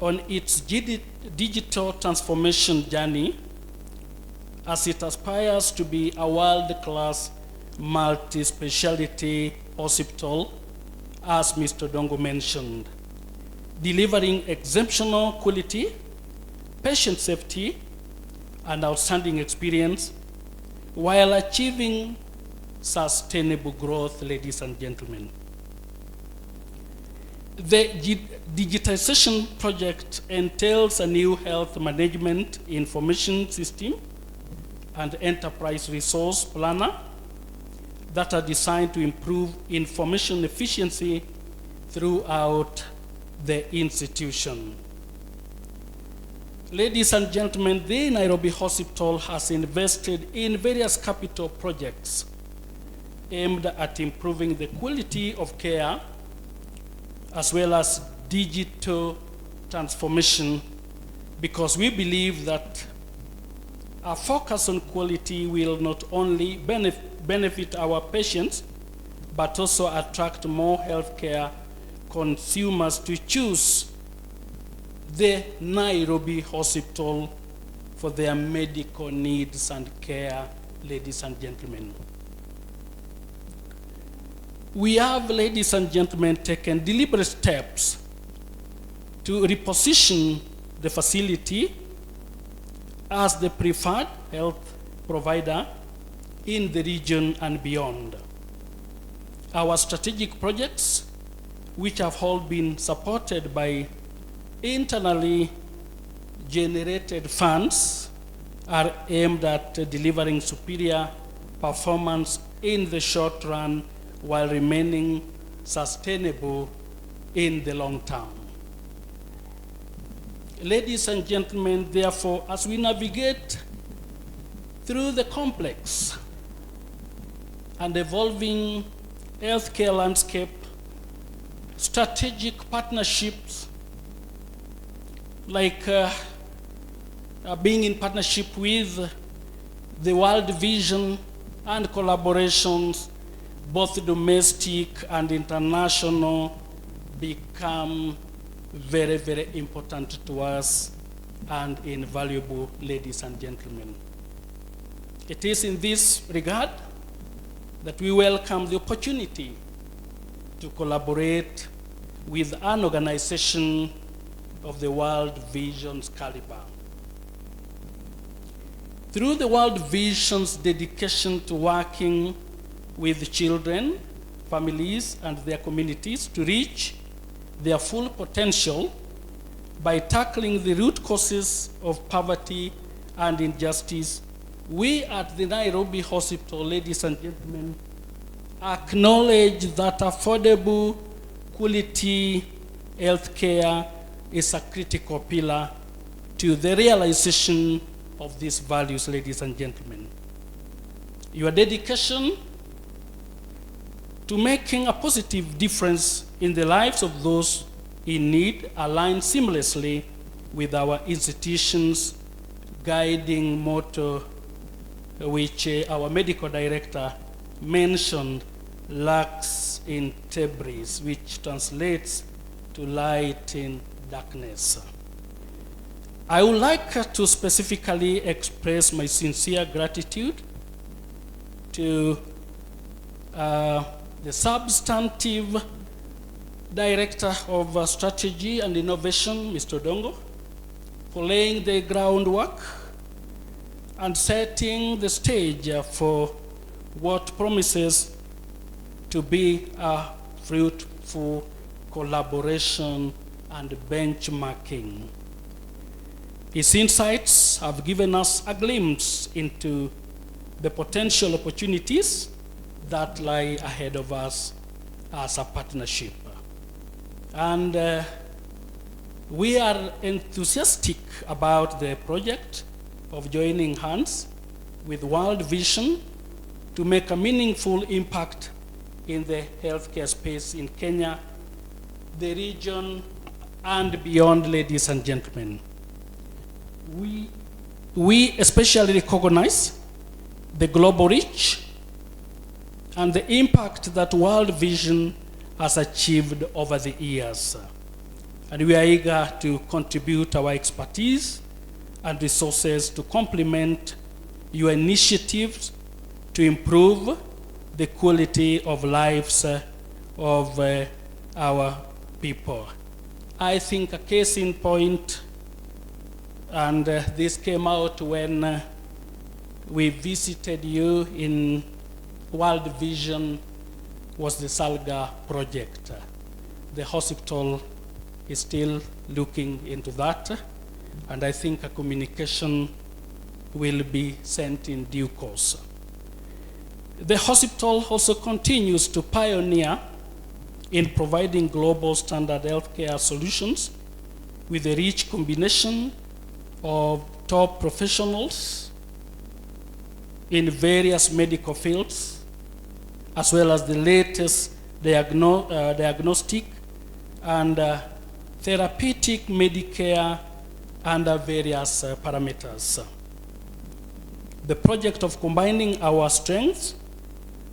[SPEAKER 17] on its digital transformation journey as it aspires to be a world-class multi-speciality hospital, as Mr. Dongo mentioned, delivering exceptional quality, patient safety, and outstanding experience while achieving sustainable growth, ladies and gentlemen. The digitization project entails a new health management information system and enterprise resource planner that are designed to improve information efficiency throughout the institution. Ladies and gentlemen, the Nairobi Hospital has invested in various capital projects aimed at improving the quality of care as well as digital transformation, because we believe that a focus on quality will not only benefit our patients, but also attract more healthcare consumers to choose the Nairobi Hospital for their medical needs and care, ladies and gentlemen. We have, ladies and gentlemen, taken deliberate steps to reposition the facility as the preferred health provider in the region and beyond. Our strategic projects, which have all been supported by internally generated funds, are aimed at delivering superior performance in the short run while remaining sustainable in the long term. Ladies and gentlemen, therefore, as we navigate through the complex and evolving healthcare landscape, strategic partnerships like being in partnership with the World Vision and collaborations, both domestic and international, become very, very important to us and invaluable, ladies and gentlemen. It is in this regard that we welcome the opportunity to collaborate with an organization of the World Vision's caliber. Through the World Vision's dedication to working with children, families, and their communities to reach their full potential by tackling the root causes of poverty and injustice, we at the Nairobi Hospital, ladies and gentlemen, acknowledge that affordable, quality health care is a critical pillar to the realization of these values, ladies and gentlemen. Your dedication to making a positive difference in the lives of those in need aligns seamlessly with our institution's guiding motto, which our medical director mentioned, Lux in Tebris, which translates to light in darkness. I would like to specifically express my sincere gratitude to the substantive Director of Strategy and Innovation, Mr. Dongo, for laying the groundwork and setting the stage for what promises to be a fruitful collaboration and benchmarking. His insights have given us a glimpse into the potential opportunities that lie ahead of us as a partnership. And we are enthusiastic about the project of joining hands with World Vision to make a meaningful impact in the healthcare space in Kenya, the region, and beyond, ladies and gentlemen. We especially recognize the global reach and the impact that World Vision has achieved over the years. And we are eager to contribute our expertise and resources to complement your initiatives to improve the quality of lives of our people. I think a case in point, and this came out when we visited you in World Vision, was the Salga project. The hospital is still looking into that, and I think a communication will be sent in due course. The hospital also continues to pioneer in providing global standard healthcare solutions with a rich combination of top professionals in various medical fields, as well as the latest diagnostic and therapeutic Medicare under various parameters. The project of combining our strengths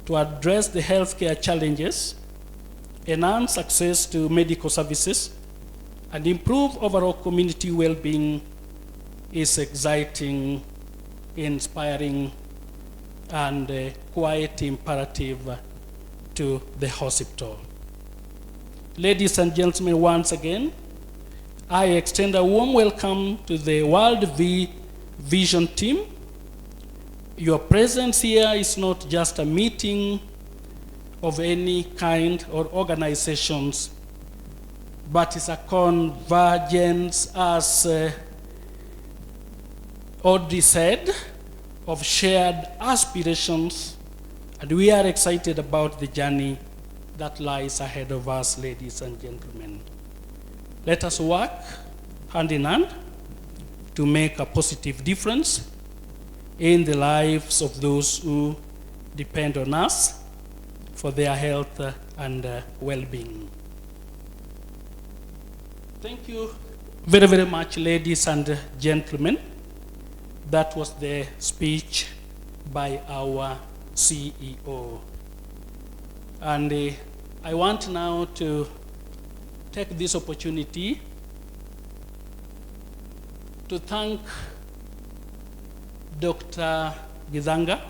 [SPEAKER 17] to address the healthcare challenges, enhance access to medical services, and improve overall community well-being is exciting, inspiring, and quite imperative to the hospital. Ladies and gentlemen, once again, I extend a warm welcome to the World Vision team. Your presence here is not just a meeting of any kind or organizations, but it's a convergence, as Audrey said, of shared aspirations, and we are excited about the journey that lies ahead of us, ladies and gentlemen. Let us work hand in hand to make a positive difference in the lives of those who depend on us for their health and well-being. Thank you very, very much, ladies and gentlemen. That was the speech by our CEO. And I want now to take this opportunity to thank Dr. Githanga,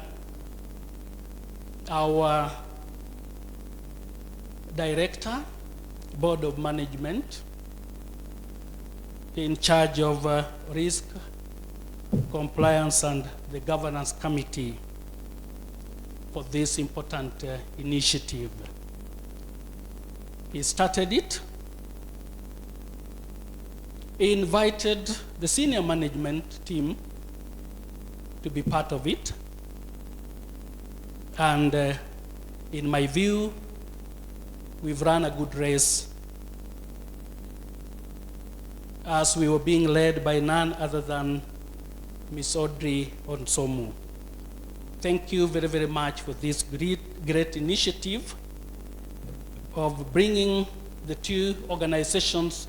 [SPEAKER 17] our Director, Board of Management, in charge of risk, compliance, and the governance committee for this important initiative. He started it. He invited the senior management team to be part of it. And in my view, we've run a good race as we were being led by none other than Ms. Audrey Onsomu. Thank you very, very much for this great initiative of bringing the two organizations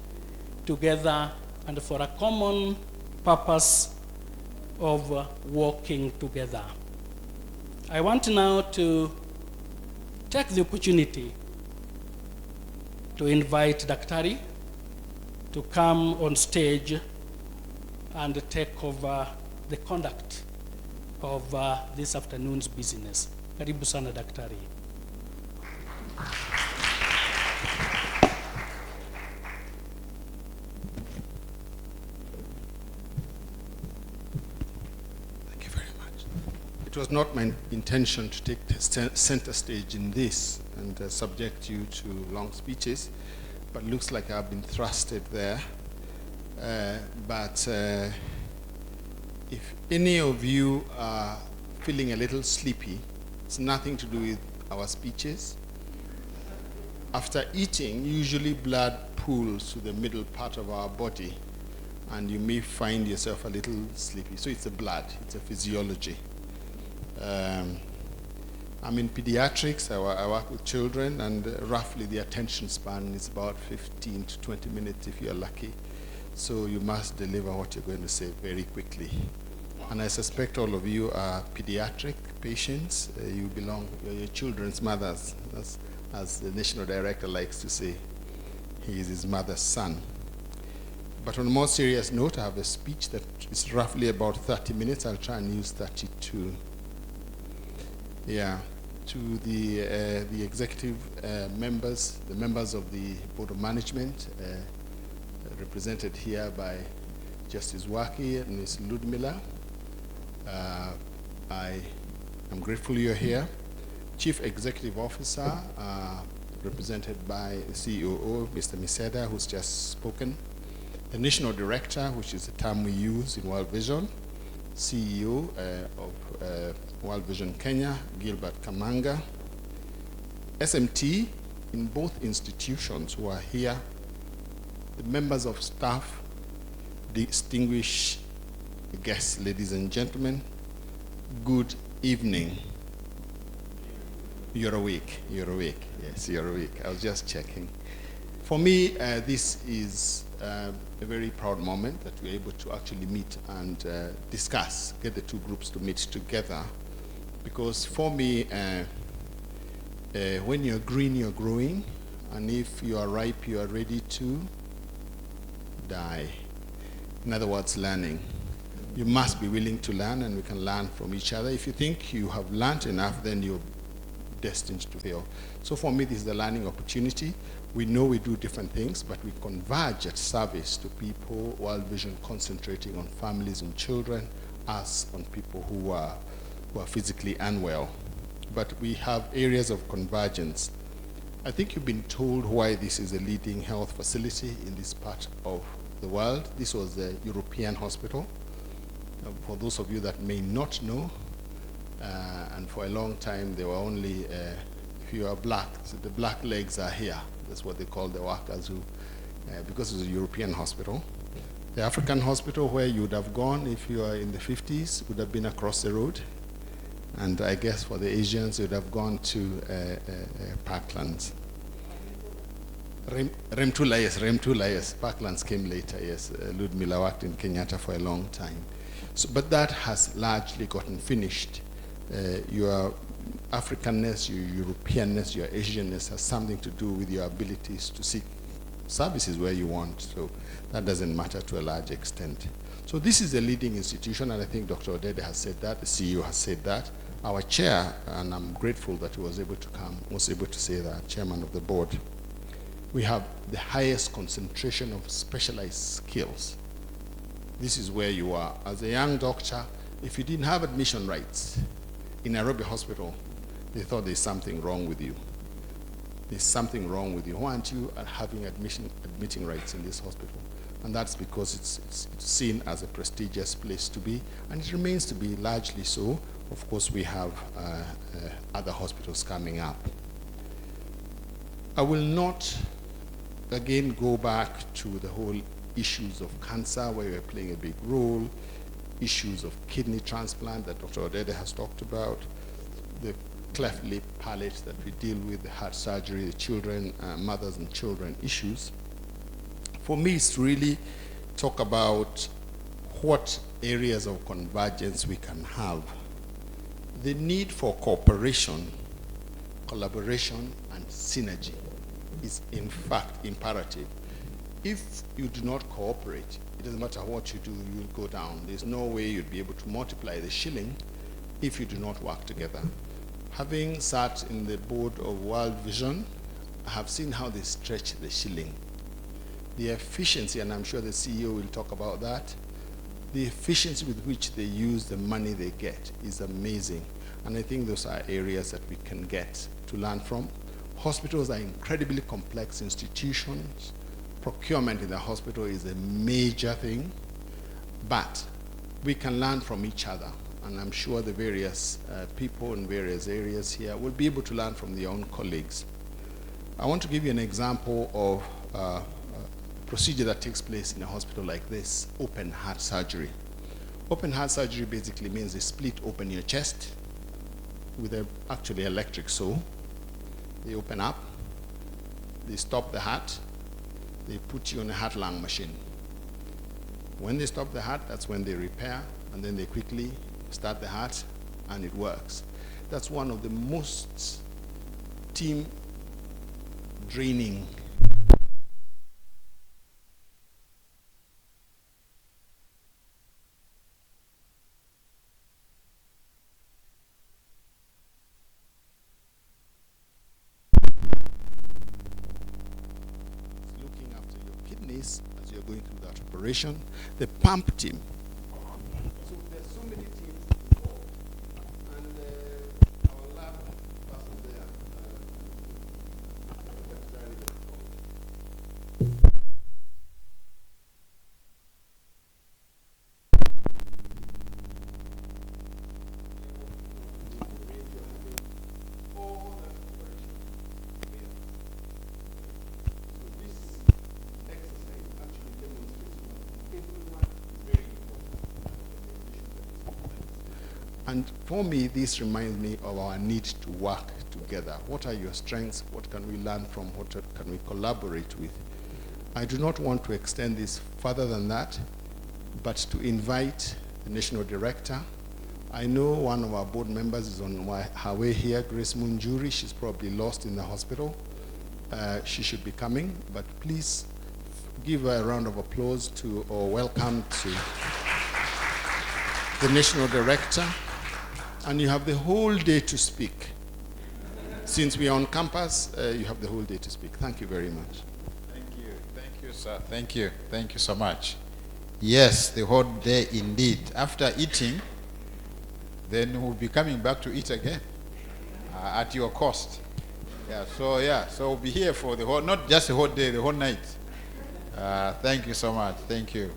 [SPEAKER 17] together and for a common purpose of working together. I want now to take the opportunity to invite Daktari to come on stage and take over the conduct of this afternoon's business. Karibu sana Daktari.
[SPEAKER 1] Thank you very much. It was not my intention to take the center stage in this and subject you to long speeches, but it looks like I've been thrusted there. But if any of you are feeling a little sleepy, it's nothing to do with our speeches. After eating, usually blood pools to the middle part of our body, and you may find yourself a little sleepy. So it's the blood, it's a physiology. I'm in pediatrics, I work with children, and roughly the attention span is about 15 to 20 minutes if you're lucky. So you must deliver what you're going to say very quickly. And I suspect all of you are pediatric patients. You belong, you're children's mothers, as the national director likes to say. He is his mother's son. But on a more serious note, I have a speech that is roughly about 30 minutes. I'll try and use 32. Yeah, to the executive members, the members of the Board of Management, represented here by Justice Waki and Ms. Ludmila. I am grateful you're here. Chief Executive Officer, represented by the COO, Mr. Miseda, who's just spoken. The National Director, which is the term we use in World Vision. CEO of World Vision Kenya, Gilbert Kamanga. SMT in both institutions who are here. The members of staff, distinguished guests, ladies and gentlemen, good evening. You're awake, yes, you're awake. I was just checking. For me, this is a very proud moment that we're able to actually meet and discuss, get the two groups to meet together. Because for me, when you're green, you're growing, and if you are ripe, you are ready to die. In other words, learning. You must be willing to learn, and we can learn from each other. If you think you have learned enough, then you're destined to fail. So for me, this is the learning opportunity. We know we do different things, but we converge at service to people, World Vision concentrating on families and children, us on people who are physically unwell. But we have areas of convergence. I think you've been told why this is a leading health facility in this part of the world. This was the European hospital. For those of you that may not know, and for a long time they were only, if you are black, so the black legs are here. That's what they call the workers who, because it's a European hospital. The African hospital where you would have gone if you are in the 50s would have been across the road. And I guess for the Asians, you would have gone to Parklands. Remtula, yes. Parklands came later, yes. Ludmila worked in Kenyatta for a long time. So, but that has largely gotten finished. Your Africanness, your Europeanness, your Asianness has something to do with your abilities to seek services where you want. So that doesn't matter to a large extent. So this is a leading institution, and I think Dr. Odede has said that, the CEO has said that. Our chair, and I'm grateful that he was able to come, was able to say that, chairman of the board. We have the highest concentration of specialized skills. This is where you are. As a young doctor, if you didn't have admission rights in Nairobi Hospital, they thought there's something wrong with you. There's something wrong with you. Why aren't you having admitting rights in this hospital? And that's because it's seen as a prestigious place to be, and it remains to be largely so. Of course, we have other hospitals coming up. I will not, again, go back to the whole issues of cancer, where we're playing a big role, issues of kidney transplant that Dr. Odede has talked about, the cleft lip palate that we deal with, the heart surgery, the children, mothers and children issues. For me, it's to really talk about what areas of convergence we can have. The need for cooperation, collaboration, and synergy is in fact imperative. If you do not cooperate, it doesn't matter what you do, you will go down. There's no way you'll be able to multiply the shilling if you do not work together. Having sat in the board of World Vision, I have seen how they stretch the shilling. The efficiency, and I'm sure the CEO will talk about that, the efficiency with which they use the money they get is amazing. And I think those are areas that we can get to learn from. Hospitals are incredibly complex institutions. Procurement in the hospital is a major thing, but we can learn from each other. And I'm sure the various people in various areas here will be able to learn from their own colleagues. I want to give you an example of a procedure that takes place in a hospital like this, open heart surgery. Open heart surgery basically means they split open your chest with a actually electric saw. They open up, they stop the heart, they put you on a heart-lung machine. When they stop the heart, that's when they repair, and then they quickly start the heart, and it works. That's one of the most team draining as you're going through that operation, the pump team. So there's so many teams involved, and our lab person there, and for me, this reminds me of our need to work together. What are your strengths? What can we learn from? What can we collaborate with? I do not want to extend this further than that, but to invite the national director. I know one of our board members is on her way here, Grace Munjuri. She's probably lost in the hospital. She should be coming, but please give her a round of applause to, or welcome to the national director. And you have the whole day to speak. Since we are on campus, you have the whole day to speak. Thank you very much.
[SPEAKER 4] Thank you, sir. Thank you so much. Yes, the whole day indeed. After eating, then we'll be coming back to eat again at your cost. So we'll be here for the whole, not just the whole day, the whole night. Thank you so much. Thank you.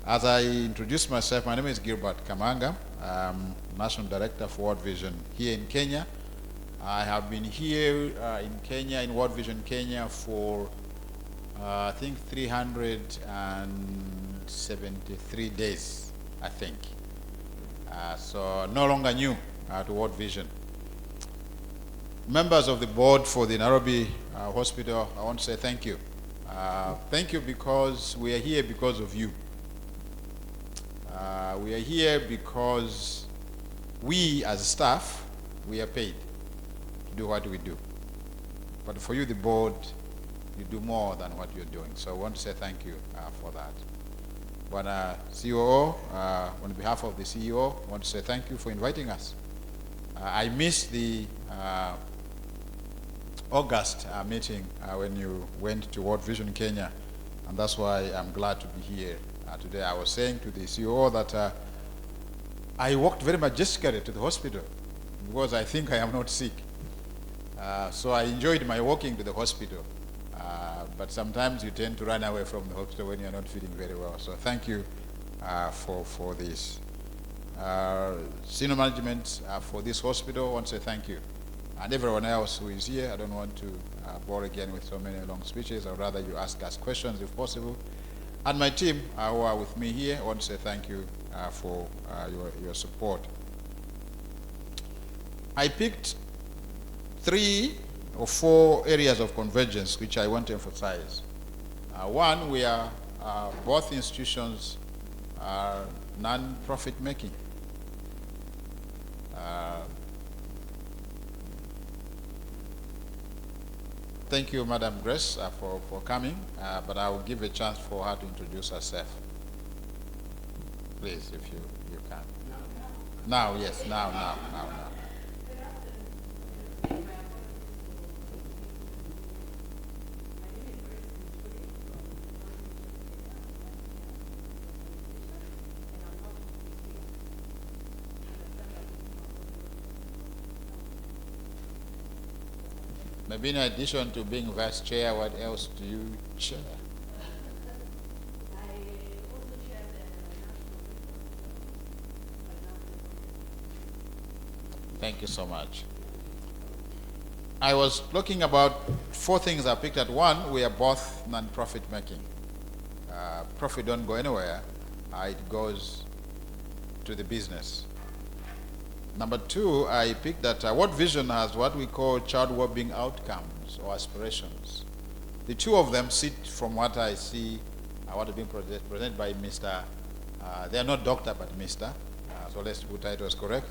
[SPEAKER 4] As I introduce myself, my name is Gilbert Kamanga. I'm National Director for World Vision here in Kenya. I have been here in Kenya, in World Vision Kenya for I think 373 days, I think. So no longer new to World Vision. Members of the board for the Nairobi Hospital, I want to say thank you. Thank you because we are here because of you. We are here because we as staff, we are paid to do what we do. But for you, the board, you do more than what you're doing. So I want to say thank you for that. When COO, on behalf of the CEO, I want to say thank you for inviting us. I missed the August meeting when you went to World Vision Kenya, and that's why I'm glad to be here today. I was saying to the CEO that I walked very majestically to the hospital because I think I am not sick. So I enjoyed my walking to the hospital. But sometimes you tend to run away from the hospital when you're not feeling very well. So thank you for this. Senior management for this hospital, I want to say thank you. And everyone else who is here, I don't want to bore again with so many long speeches. I would rather you ask us questions if possible. And my team who are with me here, I want to say thank you for your support. I picked 3 or 4 areas of convergence which I want to emphasize. One, we are both institutions are non-profit making. Thank you, Madam Grace, for coming, but I will give a chance for her to introduce herself. Please, if you can. Now, yes, now. Maybe in addition to being vice chair, what else do you chair? Thank you so much. I was looking about 4 things I picked at. One, we are both non-profit making. Profit don't go anywhere. It goes to the business. Number 2, I picked that World Vision has what we call child well-being outcomes or aspirations. The 2 of them sit from what I see, what is being presented by Mr. They are not doctor, but Mr. So let's put titles correct.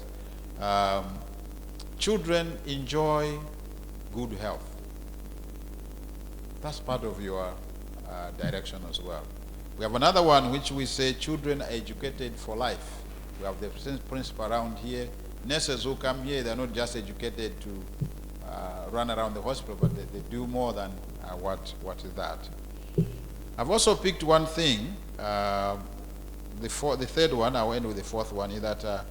[SPEAKER 4] Children enjoy good health. That's part of your direction as well. We have another one which we say children are educated for life. We have the principle around here. Nurses who come here, they're not just educated to run around the hospital, but they do more than what is that. I've also picked one thing, the 3rd one, I'll end with the 4th one, is that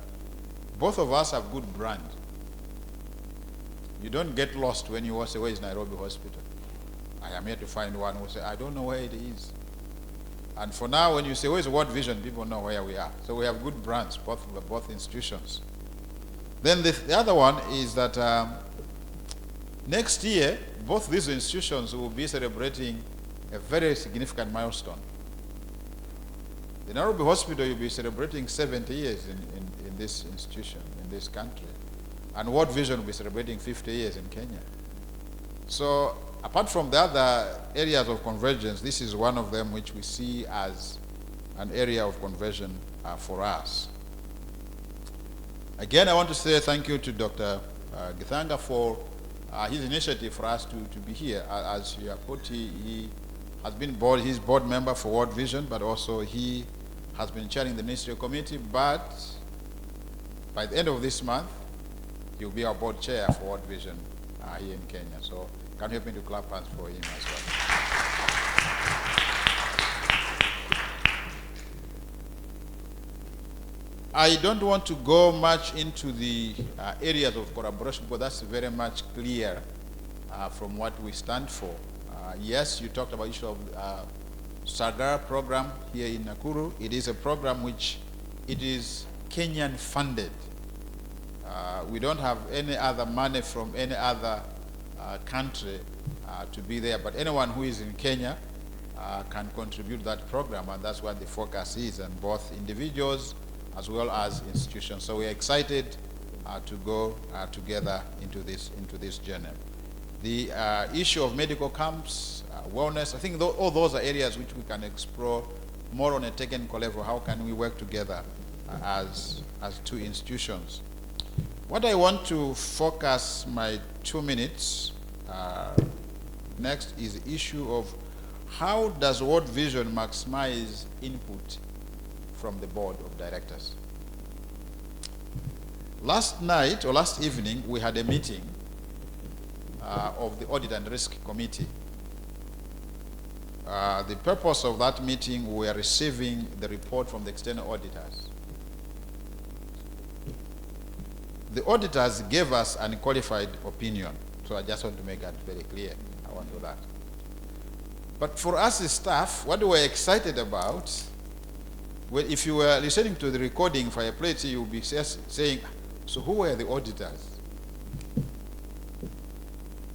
[SPEAKER 4] both of us have good brand. You don't get lost when you say, where is Nairobi Hospital? I am here to find one who say, I don't know where it is. And for now, when you say, where's World Vision, people know where we are. So we have good brands, both institutions. Then the other one is that next year, both these institutions will be celebrating a very significant milestone. The Nairobi Hospital will be celebrating 70 years in this institution, in this country. And World Vision will be celebrating 50 years in Kenya. So apart from the other areas of convergence, this is one of them which we see as an area of conversion for us. Again, I want to say thank you to Dr. Githanga for his initiative for us to be here. As you have put, he has been he's board member for World Vision, but also he has been chairing the ministerial committee, but by the end of this month, he'll be our board chair for World Vision here in Kenya. So can you help me to clap hands for him as well? I don't want to go much into the areas of collaboration, but that's very much clear from what we stand for. Yes, you talked about the issue of SAGAR program here in Nakuru. It is a program which it is Kenyan funded. We don't have any other money from any other country to be there, but anyone who is in Kenya can contribute to that program, and that's what the focus is, and both individuals as well as institutions. So we're excited to go together into this journey. The issue of medical camps, wellness, I think all those are areas which we can explore more on a technical level. How can we work together as two institutions. What I want to focus my 2 minutes next is the issue of how does World Vision maximize input from the board of directors. Last night or last evening, we had a meeting of the Audit and Risk Committee. The purpose of that meeting, we are receiving the report from the external auditors. The auditors gave us an unqualified opinion, so I just want to make that very clear. I want to do that. But for us as staff, what we're excited about, well, if you were listening to the recording for a plate, you'll be saying, so who were the auditors?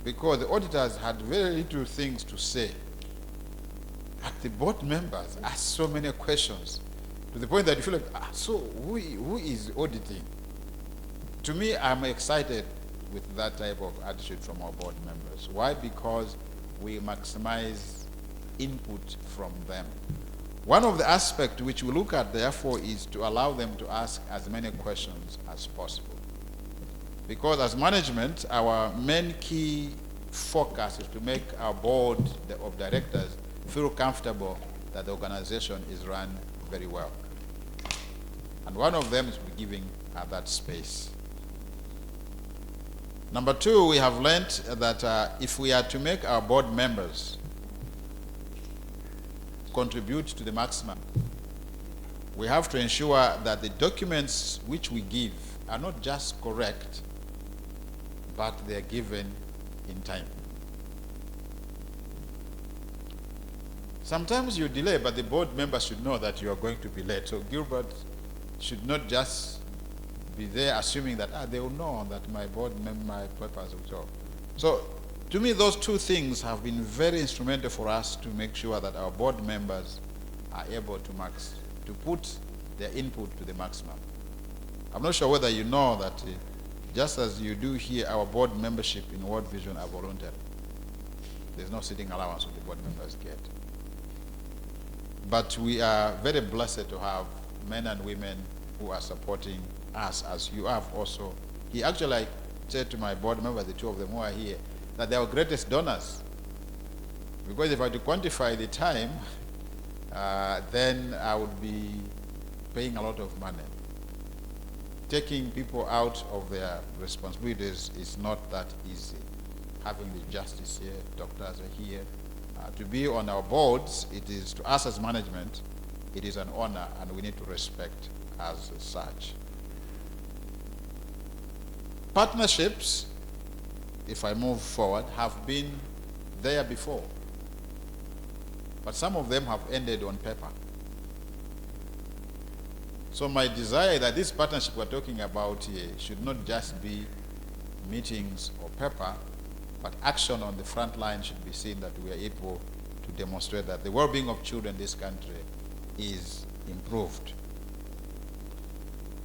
[SPEAKER 4] Because the auditors had very little things to say. But the board members asked so many questions to the point that you feel like, so who is auditing? To me, I'm excited with that type of attitude from our board members. Why? Because we maximize input from them. One of the aspects which we look at, therefore, is to allow them to ask as many questions as possible. Because as management, our main key focus is to make our board of directors feel comfortable that the organization is run very well. And one of them is giving that space. Number two, we have learned that if we are to make our board members contribute to the maximum, we have to ensure that the documents which we give are not just correct, but they are given in time. Sometimes you delay, but the board members should know that you are going to be late. So Gilbert should not just be there assuming that they will know that my papers will show. So to me, those two things have been very instrumental for us to make sure that our board members are able to put their input to the maximum. I'm not sure whether you know that just as you do here, our board membership in World Vision are voluntary. There's no sitting allowance that the board members get. But we are very blessed to have men and women who are supporting us, as you have also. He actually said to my board members, the two of them who are here, that they are our greatest donors. Because if I had to quantify the time, then I would be paying a lot of money. Taking people out of their responsibilities is not that easy. Having the justice here, doctors are here. To be on our boards, it is, to us as management, it is an honor, and we need to respect as such. Partnerships, if I move forward, have been there before. But some of them have ended on paper. So my desire that this partnership we're talking about here should not just be meetings or paper, but action on the front line should be seen, that we are able to demonstrate that the well-being of children in this country is improved.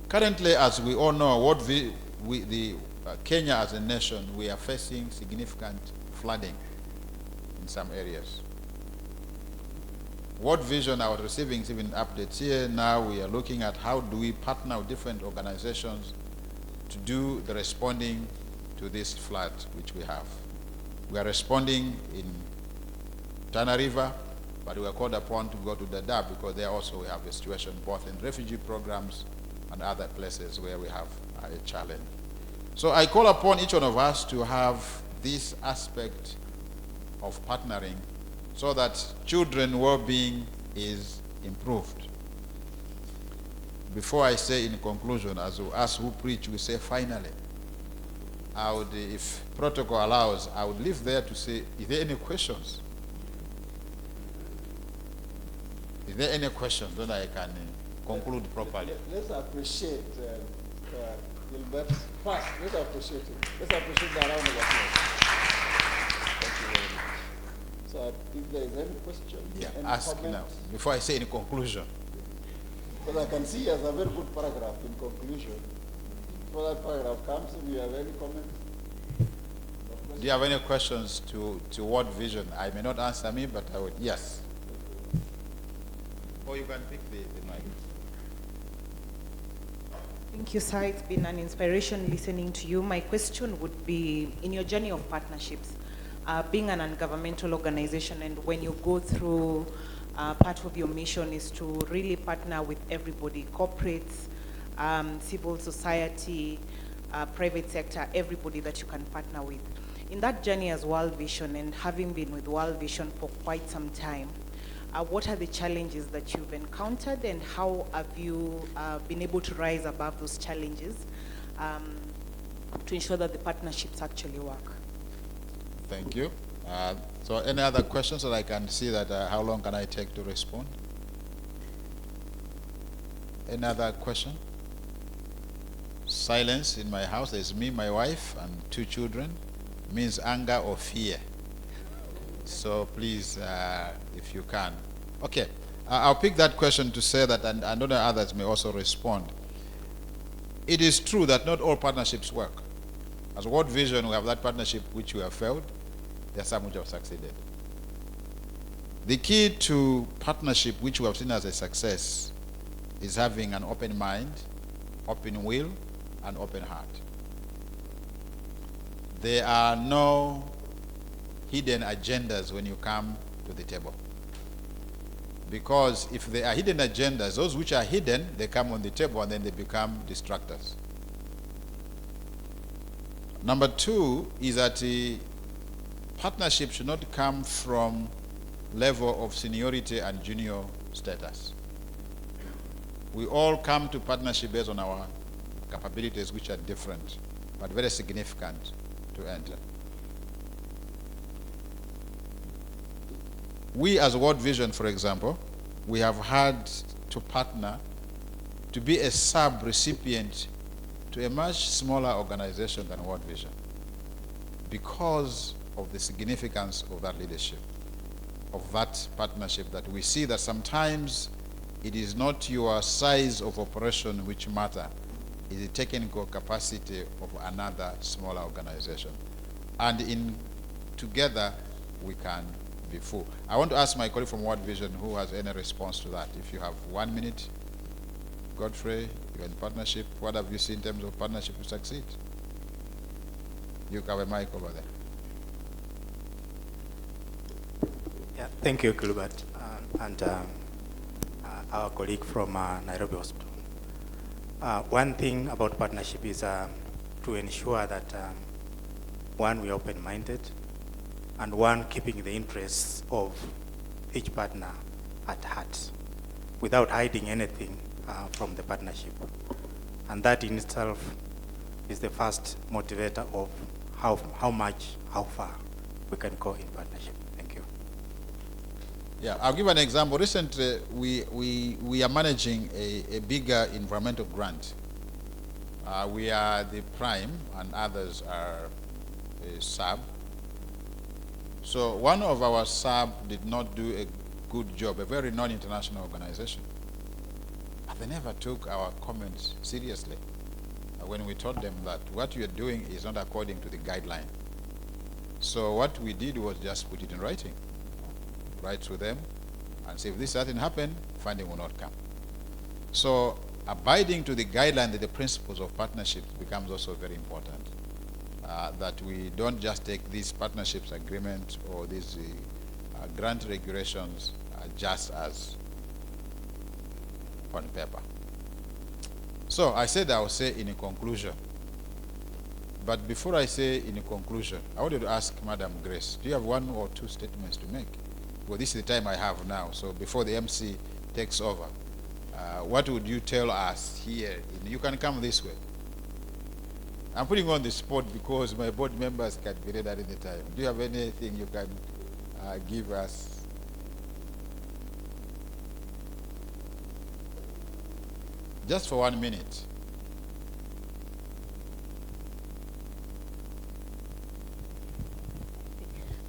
[SPEAKER 4] Currently, as we all know, Kenya as a nation, we are facing significant flooding in some areas. World Vision, I was receiving even updates here. Now we are looking at how do we partner with different organizations to do the responding to this flood which we have. We are responding in Tana River, but we are called upon to go to Dadaab because there also we have a situation both in refugee programs and other places where we have a challenge. So I call upon each one of us to have this aspect of partnering so that children's well-being is improved. Before I say in conclusion, as us who preach, we say finally, I would, if protocol allows, I would leave there to say, is there any questions? Is there any questions that I can conclude properly?
[SPEAKER 3] Let's appreciate Gilbert. First, let's appreciate him. Let's appreciate the round of applause. Thank you very much. So if there is any question, any
[SPEAKER 4] ask
[SPEAKER 3] comment,
[SPEAKER 4] now, before I say any conclusion.
[SPEAKER 3] because I can see he has a very good paragraph in conclusion. Before that paragraph comes, if you have any comments.
[SPEAKER 4] Do you have any questions to World Vision? I may not answer me, but I would, yes. Or you can pick the mic.
[SPEAKER 2] Thank you, sir. It's been an inspiration listening to you. My question would be, in your journey of partnerships, being an ungovernmental organization, and when you go through, part of your mission is to really partner with everybody, corporates, civil society, private sector, everybody that you can partner with. In that journey as World Vision, and having been with World Vision for quite some time, what are the challenges that you've encountered, and how have you been able to rise above those challenges to ensure that the partnerships actually work?
[SPEAKER 4] Thank you. So any other questions that I can see that how long can I take to respond? Any other question? Silence in my house. There's me, my wife, and 2 children. Means anger or fear. So please, if you can. Okay, I'll pick that question to say that, and I know that others may also respond. It is true that not all partnerships work. As World Vision, we have that partnership which we have failed. There are some which have succeeded. The key to partnership which we have seen as a success is having an open mind, open will, and open heart. There are no hidden agendas when you come to the table. Because if there are hidden agendas, those which are hidden, they come on the table and then they become distractors. Number 2 is that partnership should not come from level of seniority and junior status. We all come to partnership based on our capabilities, which are different, but very significant to enter. We as World Vision, for example, we have had to partner to be a sub-recipient to a much smaller organization than World Vision because of the significance of that leadership, of that partnership, that we see that sometimes it is not your size of operation which matter, it is the technical capacity of another smaller organization. And together we can be full. I want to ask my colleague from World Vision who has any response to that. If you have 1 minute. Godfrey, you're in partnership. What have you seen in terms of partnership to succeed? You have a mic over there.
[SPEAKER 5] Yeah, thank you, Gilbert, and our colleague from Nairobi Hospital. One thing about partnership is to ensure that one, we're open-minded, and one, keeping the interests of each partner at heart without hiding anything from the partnership. And that in itself is the first motivator of how far we can go in partnership. Thank you.
[SPEAKER 4] Yeah, I'll give an example. Recently, we are managing a bigger environmental grant. We are the prime and others are a sub. So one of our sub did not do a good job, a very non-international organization. But they never took our comments seriously when we told them that what you are doing is not according to the guideline. So what we did was just put it in writing, write to them, and say if this doesn't happen, funding will not come. So abiding to the guideline, the principles of partnerships becomes also very important. That we don't just take these partnerships agreement or these grant regulations just as on paper. So I said I will say in a conclusion. But before I say in a conclusion, I wanted to ask Madam Grace, do you have 1 or 2 statements to make? Well, this is the time I have now, so before the MC takes over, what would you tell us here? You can come this way. I'm putting on the spot because my board members can be ready at any time. Do you have anything you can give us? Just for 1 minute.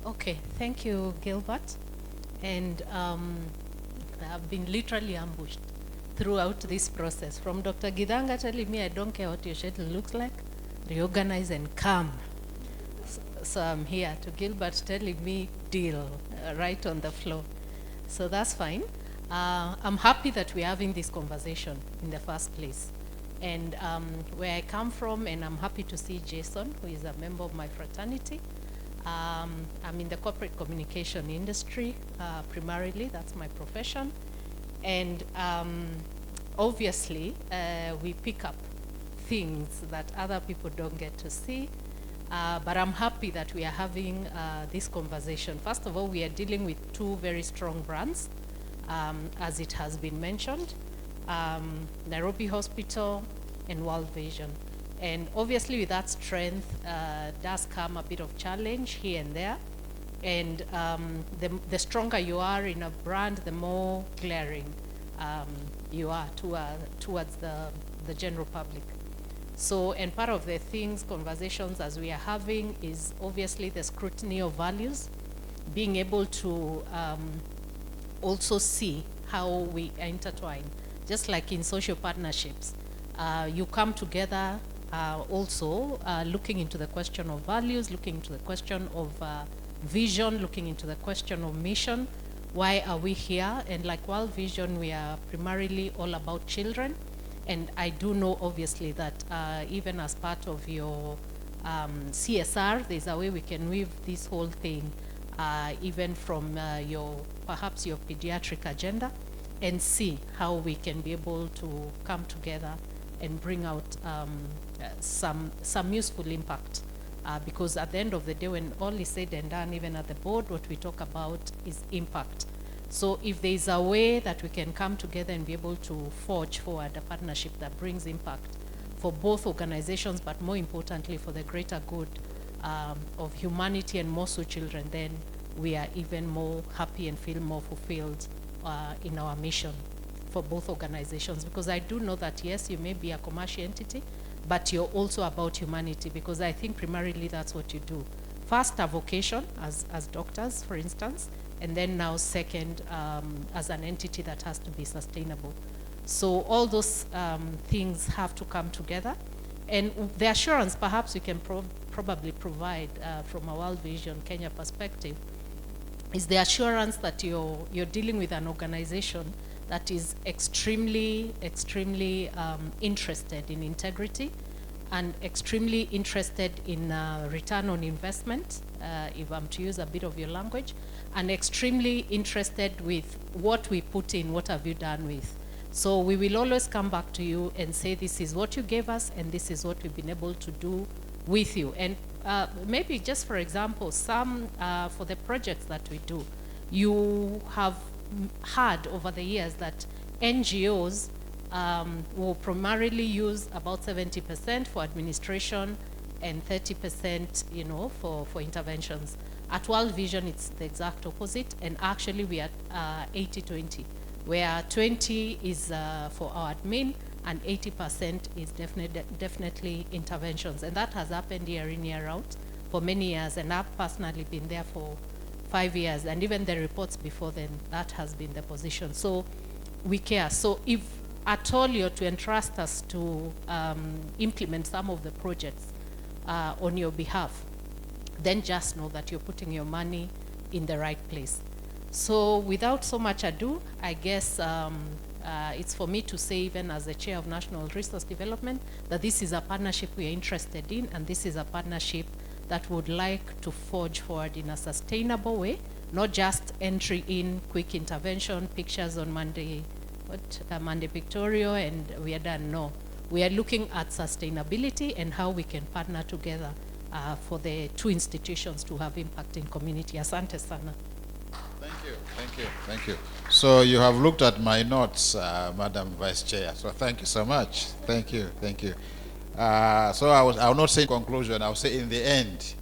[SPEAKER 20] Okay, thank you, Gilbert. And I've been literally ambushed throughout this process. From Dr. Githanga telling me, I don't care what your schedule looks like, reorganize and come. So I'm here, to Gilbert telling me, deal, right on the floor. So that's fine. I'm happy that we're having this conversation in the first place. And where I come from, and I'm happy to see Jason, who is a member of my fraternity. I'm in the corporate communication industry, primarily, that's my profession. And obviously, we pick up things that other people don't get to see. But I'm happy that we are having this conversation. First of all, we are dealing with two very strong brands, as it has been mentioned, Nairobi Hospital and World Vision. And obviously with that strength does come a bit of challenge here and there. And the stronger you are in a brand, the more glaring you are towards the general public. So, and part of the things, conversations as we are having is obviously the scrutiny of values, being able to also see how we intertwine. Just like in social partnerships, you come together also looking into the question of values, looking into the question of vision, looking into the question of mission. Why are we here? And like World Vision, we are primarily all about children. And I do know, obviously, that even as part of your CSR, there's a way we can weave this whole thing, even from perhaps your pediatric agenda, and see how we can be able to come together and bring out some useful impact. Because at the end of the day, when all is said and done, even at the board, what we talk about is impact. So if there is a way that we can come together and be able to forge forward a partnership that brings impact for both organizations, but more importantly for the greater good of humanity and more so children, then we are even more happy and feel more fulfilled in our mission for both organizations. Because I do know that, yes, you may be a commercial entity, but you're also about humanity, because I think primarily that's what you do. First, a vocation as doctors, for instance, and then now second, as an entity that has to be sustainable. So all those things have to come together. And the assurance perhaps we can probably provide from a World Vision Kenya perspective is the assurance that you're dealing with an organization that is extremely interested in integrity and extremely interested in return on investment, if I'm to use a bit of your language, and extremely interested with what we put in, what have you done with. So we will always come back to you and say, this is what you gave us, and this is what we've been able to do with you. And maybe just for example, some, for the projects that we do, you have heard over the years that NGOs will primarily use about 70% for administration and 30%, for interventions. At World Vision, it's the exact opposite, and actually we are 80-20, where 20 is for our admin and 80% is definitely interventions. And that has happened year in, year out for many years, and I've personally been there for 5 years, and even the reports before then, that has been the position. So we care. So if at all you're to entrust us to implement some of the projects on your behalf, then just know that you're putting your money in the right place. So without so much ado, I guess it's for me to say, even as the Chair of National Resource Development, that this is a partnership we are interested in, and this is a partnership that would like to forge forward in a sustainable way, not just entry in, quick intervention, pictures on Monday Pictorial, and we are done. No, we are looking at sustainability and how we can partner together for the two institutions to have impact in community. Asante sana.
[SPEAKER 4] Thank you. So you have looked at my notes, Madam Vice Chair. So thank you so much. Thank you. So I will not say in conclusion, I will say in the end,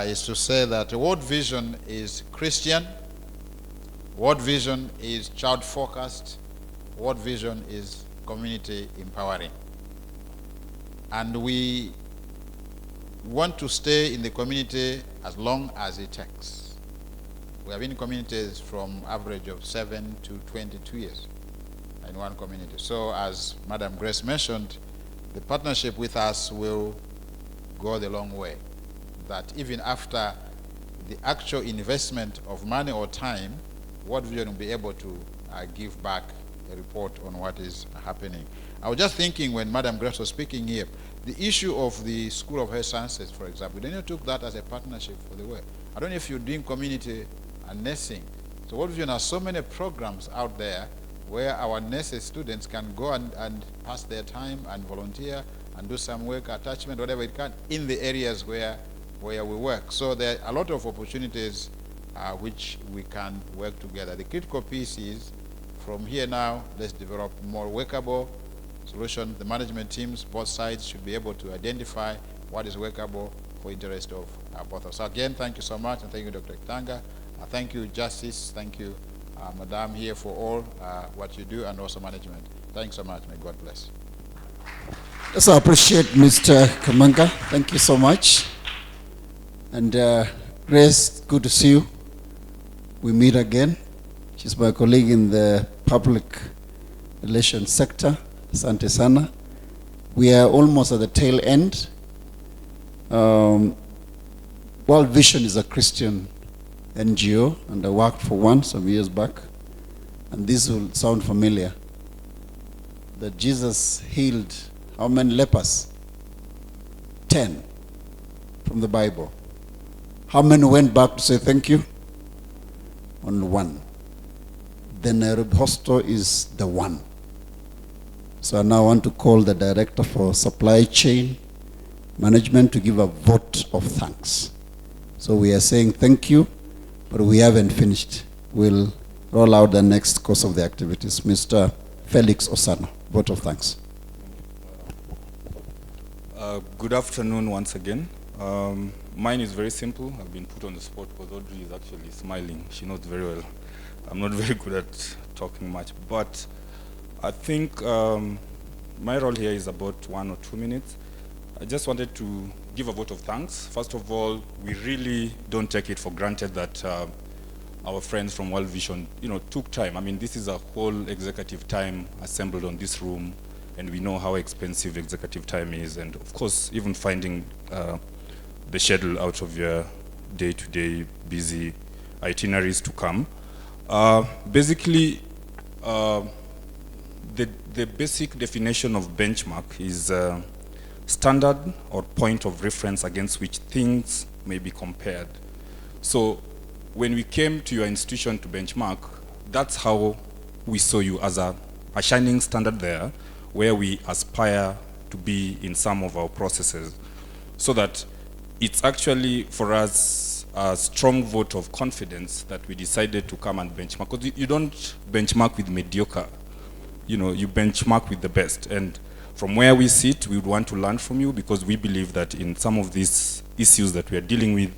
[SPEAKER 4] is to say that World Vision is Christian, World Vision is child-focused, World Vision is community empowering. And we want to stay in the community as long as it takes. We have been in communities from average of 7 to 22 years in one community. So as Madam Grace mentioned, the partnership with us will go the long way. That even after the actual investment of money or time, World Vision will be able to give back a report on what is happening. I was just thinking when Madam Grace was speaking here, the issue of the School of Health Sciences, for example, then you took that as a partnership for the work. I don't know if you're doing community nursing. So World Vision has so many programs out there where our nurses students can go and pass their time and volunteer and do some work, attachment, whatever it can, in the areas where we work. So there are a lot of opportunities which we can work together. The critical piece is, from here now, let's develop more workable solution. The management teams, both sides, should be able to identify what is workable for interest of both of us. So again, thank you so much, and thank you, Dr. Kitanga. Thank you, Justice. Thank you, Madam, here for all what you do, and also management. Thanks so much. May God bless.
[SPEAKER 3] Yes, I appreciate Mr. Kamanga. Thank you so much. And Grace, good to see you. We meet again. She's my colleague in the public relations sector. Asante sana. We are almost at the tail end. World Vision is a Christian NGO, and I worked for one some years back. And this will sound familiar. That Jesus healed how many lepers? 10 from the Bible. How many went back to say thank you? Only one. The Nairobi Hospital is the one. So I now want to call the Director for Supply Chain Management to give a vote of thanks. So we are saying thank you, but we haven't finished. We'll roll out the next course of the activities. Mr. Felix Osano, vote of thanks.
[SPEAKER 21] Good afternoon once again. Mine is very simple. I've been put on the spot because Audrey is actually smiling. She knows very well. I'm not very good at talking much, but I think my role here is about 1 or 2 minutes. I just wanted to give a vote of thanks. First of all, we really don't take it for granted that our friends from World Vision, took time. I mean, this is a whole executive time assembled on this room, and we know how expensive executive time is, and of course, even finding the schedule out of your day-to-day busy itineraries to come. Basically, the basic definition of benchmark is standard or point of reference against which things may be compared. So when we came to your institution to benchmark, that's how we saw you, as a shining standard there, where we aspire to be in some of our processes, so that it's actually for us a strong vote of confidence that we decided to come and benchmark. Because you don't benchmark with mediocre, you benchmark with the best. And from where we sit, we would want to learn from you, because we believe that in some of these issues that we are dealing with,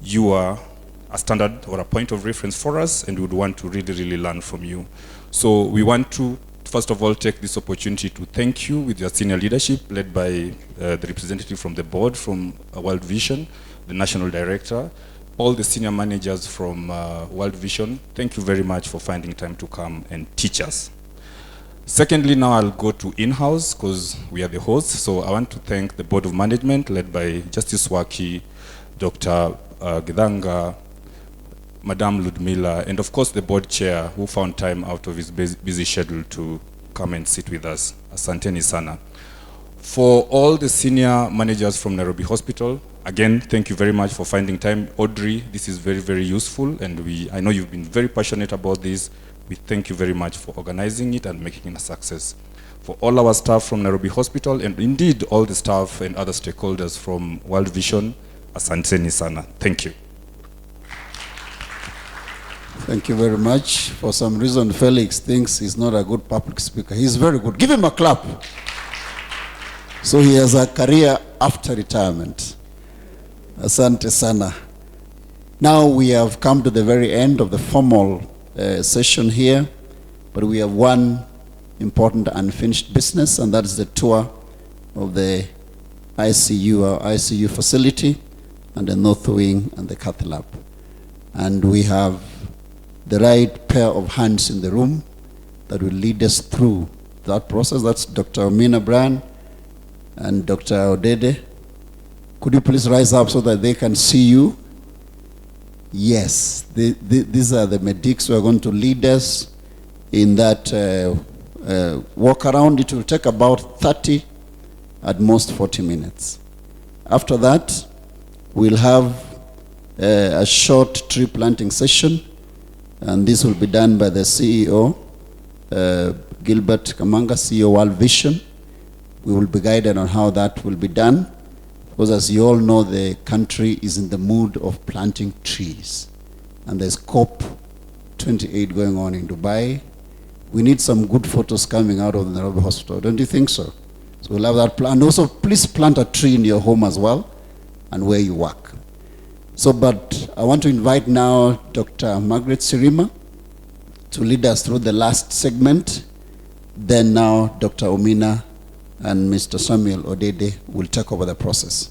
[SPEAKER 21] you are a standard or a point of reference for us, and we would want to really, really learn from you. So we want to, first of all, take this opportunity to thank you with your senior leadership, led by the representative from the board, from World Vision, the national director, all the senior managers from World Vision. Thank you very much for finding time to come and teach us. Secondly, now I'll go to in-house, because we are the hosts. So I want to thank the board of management, led by Justice Waki, Dr. Githanga, Madam Ludmila, and of course the board chair, who found time out of his busy schedule to come and sit with us. Asanteni sana. For all the senior managers from Nairobi Hospital, again, thank you very much for finding time. Audrey, this is very, very useful, and I know you've been very passionate about this. We thank you very much for organizing it and making it a success. For all our staff from Nairobi Hospital, and indeed all the staff and other stakeholders from World Vision, asanteni sana. Thank you.
[SPEAKER 3] Thank you very much. For some reason, Felix thinks he's not a good public speaker. He's very good. Give him a clap. So he has a career after retirement. Asante sana. Now we have come to the very end of the formal session here, but we have one important unfinished business, and that is the tour of the ICU, our ICU facility, and the North Wing and the Cath Lab. And we have the right pair of hands in the room that will lead us through that process. That's Dr. Omina Bryan and Dr. Odede. Could you please rise up so that they can see you? Yes, these are the medics who are going to lead us in that walk around. It will take about 30, at most 40 minutes. After that, we'll have a short tree planting session, and this will be done by the CEO, Gilbert Kamanga, CEO World Vision. We will be guided on how that will be done, because as you all know, the country is in the mood of planting trees. And there's COP28 going on in Dubai. We need some good photos coming out of the Nairobi Hospital, don't you think so? So we'll have that plan. And also, please plant a tree in your home as well, and where you work. So, but I want to invite now Dr. Margaret Sirima to lead us through the last segment. Then now Dr. Omina and Mr. Samuel Odede will take over the process.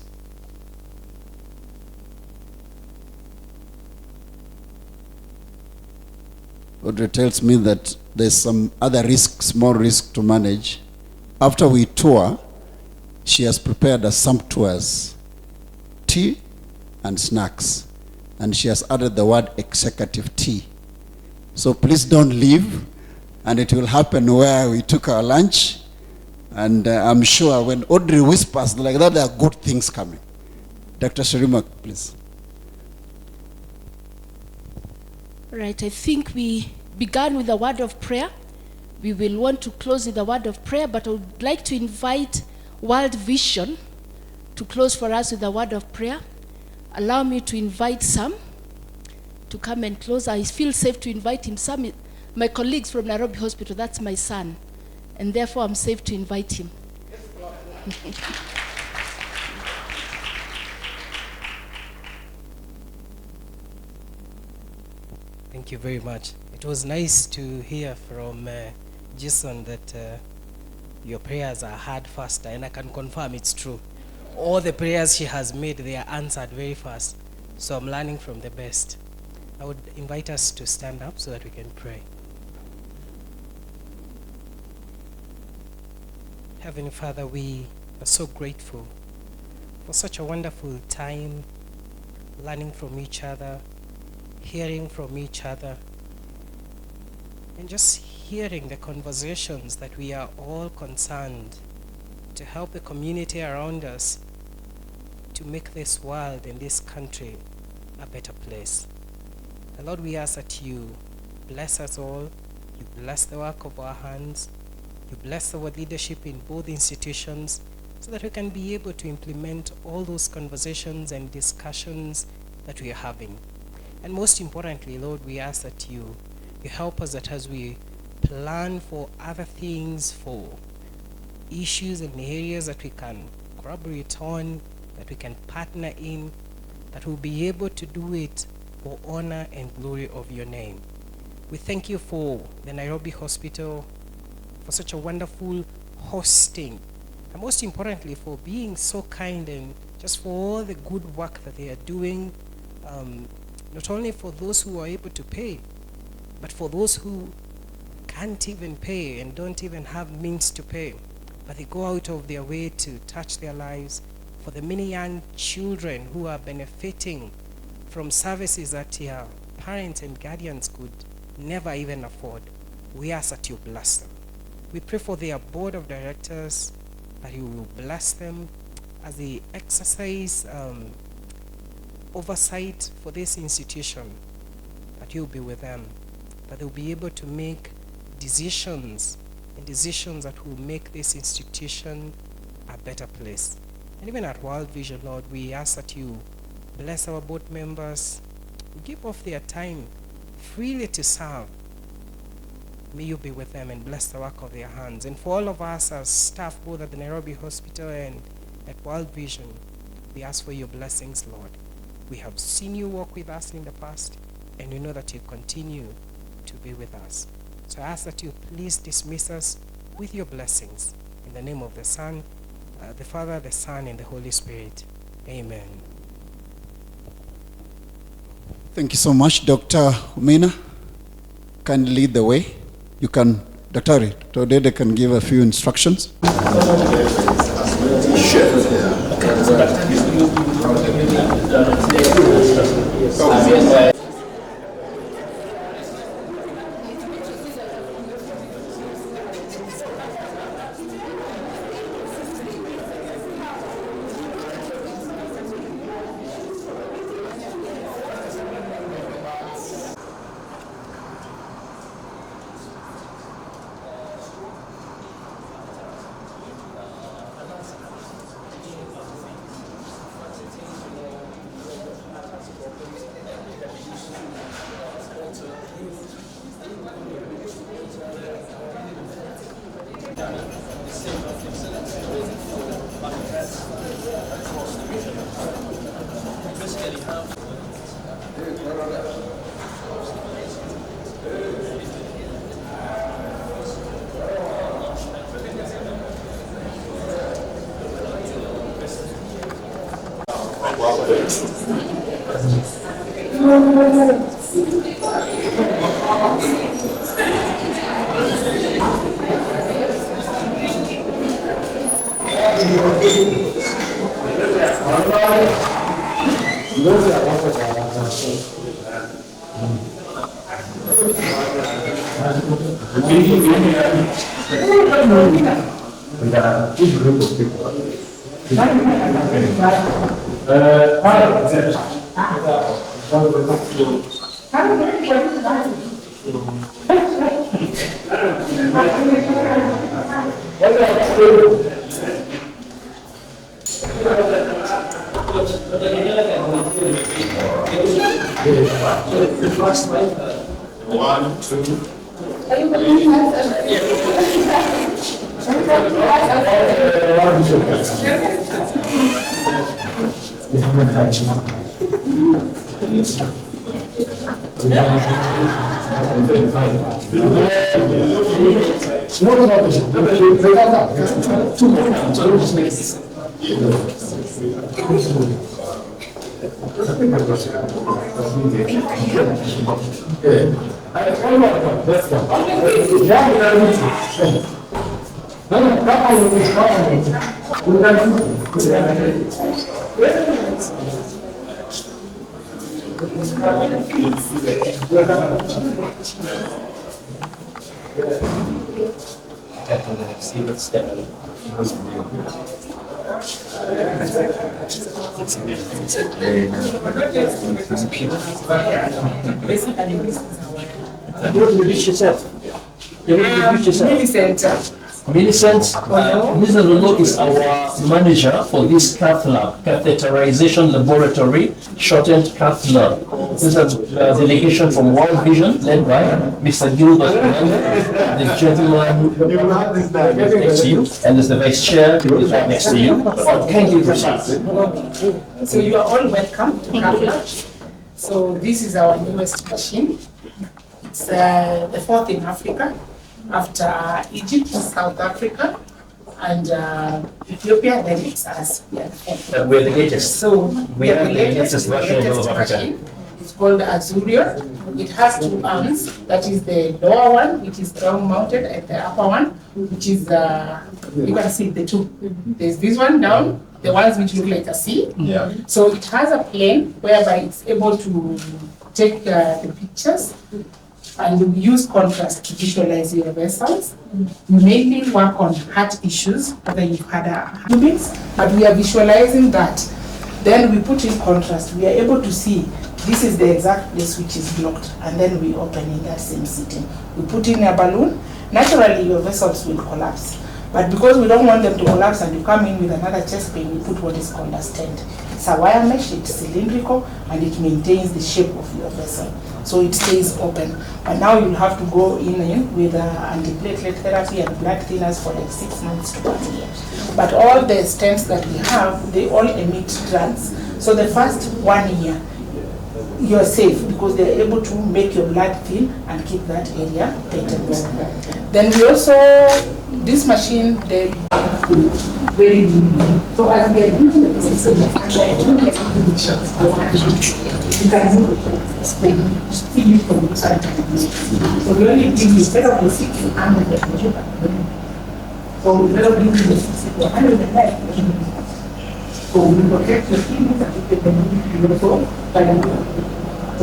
[SPEAKER 3] Audrey tells me that there's some other risk, small risk to manage. After we tour, she has prepared a sumptuous tea and snacks, and she has added the word executive tea. So please don't leave, and it will happen where we took our lunch, and I'm sure when Audrey whispers like that, there are good things coming. Dr. Sirima, please.
[SPEAKER 6] Right, I think we began with a word of prayer. We will want to close with a word of prayer, but I would like to invite World Vision to close for us with a word of prayer. Allow me to invite Sam to come and close. I feel safe to invite him. Sam, my colleagues from Nairobi Hospital, that's my son, and therefore I'm safe to invite him.
[SPEAKER 11] Thank you very much. It was nice to hear from Jason that your prayers are heard faster, and I can confirm it's true. All the prayers she has made, they are answered very fast. So I'm learning from the best. I would invite us to stand up so that we can pray. Heavenly Father, we are so grateful for such a wonderful time learning from each other, hearing from each other, and just hearing the conversations that we are all concerned to help the community around us to make this world and this country a better place. And Lord, we ask that you bless us all, you bless the work of our hands, you bless our leadership in both institutions, so that we can be able to implement all those conversations and discussions that we are having. And most importantly, Lord, we ask that you help us, that as we plan for other things, for issues and areas that we can collaborate on, that we can partner in, that we'll be able to do it for honor and glory of your name. We thank you for the Nairobi Hospital, for such a wonderful hosting, and most importantly for being so kind, and just for all the good work that they are doing, not only for those who are able to pay, but for those who can't even pay and don't even have means to pay, but they go out of their way to touch their lives, for the many young children who are benefiting from services that their parents and guardians could never even afford. We ask that you bless them. We pray for their board of directors, that you will bless them as they exercise oversight for this institution, that you'll be with them, that they'll be able to make decisions, and decisions that will make this institution a better place. And even at World Vision, Lord, we ask that you bless our board members, who give off their time freely to serve. May you be with them and bless the work of their hands. And for all of us as staff, both at the Nairobi Hospital and at World Vision, we ask for your blessings, Lord. We have seen you walk with us in the past, and we know that you continue to be with us. So I ask that you please dismiss us with your blessings. In the name of the Son, the Father, the Son, and the Holy Spirit. Amen.
[SPEAKER 3] Thank you so much, Dr. Umina. Kindly lead the way. You can, Dr. Odede can give a few instructions.
[SPEAKER 7] One, two.
[SPEAKER 22] Millicent Lolo is our manager for this cath lab, catheterization laboratory, shortened cath lab. This is a delegation from World Vision, led by Mr. Gilbert, the gentleman next to you, and there's the vice chair who is right next to you. Kindly proceed.
[SPEAKER 23] So you are all welcome to cath lab. So this is our newest machine. It's the fourth in Africa, after Egypt, South Africa, and Ethiopia. Then it's us.
[SPEAKER 22] We're the latest.
[SPEAKER 23] So
[SPEAKER 22] we are the latest version of Africa.
[SPEAKER 23] machine. It's called Azurio. It has two arms. That is the lower one, which is ground mounted, and the upper one, which is you can see the two. There's this one down, the ones which look like a C.
[SPEAKER 22] Yeah.
[SPEAKER 23] So it has a plane whereby it's able to take the pictures, and we use contrast to visualize your vessels. We mainly work on heart issues, whether you've had a tubings, but we are visualizing that. Then we put in contrast. We are able to see this is the exact place which is blocked, and then we open in that same sitting. We put in a balloon. Naturally, your vessels will collapse. But because we don't want them to collapse and you come in with another chest pain, we put what is called a stent. It's a wire mesh, it's cylindrical, and it maintains the shape of your vessel. So it stays open. But now you'll have to go in with antiplatelet therapy and blood thinners for like 6 months to 1 year. But all the stents that we have, they all emit drugs. So the first 1 year, you're safe because they're able to make your blood thin and keep that area patent. Then we also, this machine, they very so as we are using the process of you can see you from the side. So we only give you instead of the 6 and the computer. So instead of giving the 6 to 100. So we protect the things that we can also by the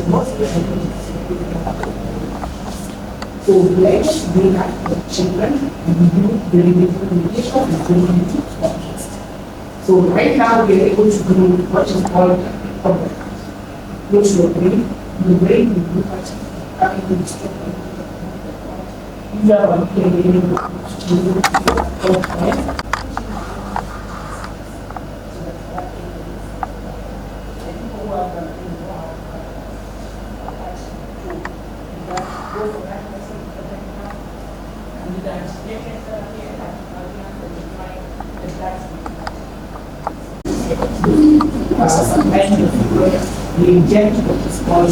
[SPEAKER 23] most so we are able to bring up the children and we do the remediation and community focused. So right now we are able to do what is called contact. Which will bring the brain will look at having the instruction. You are We inject all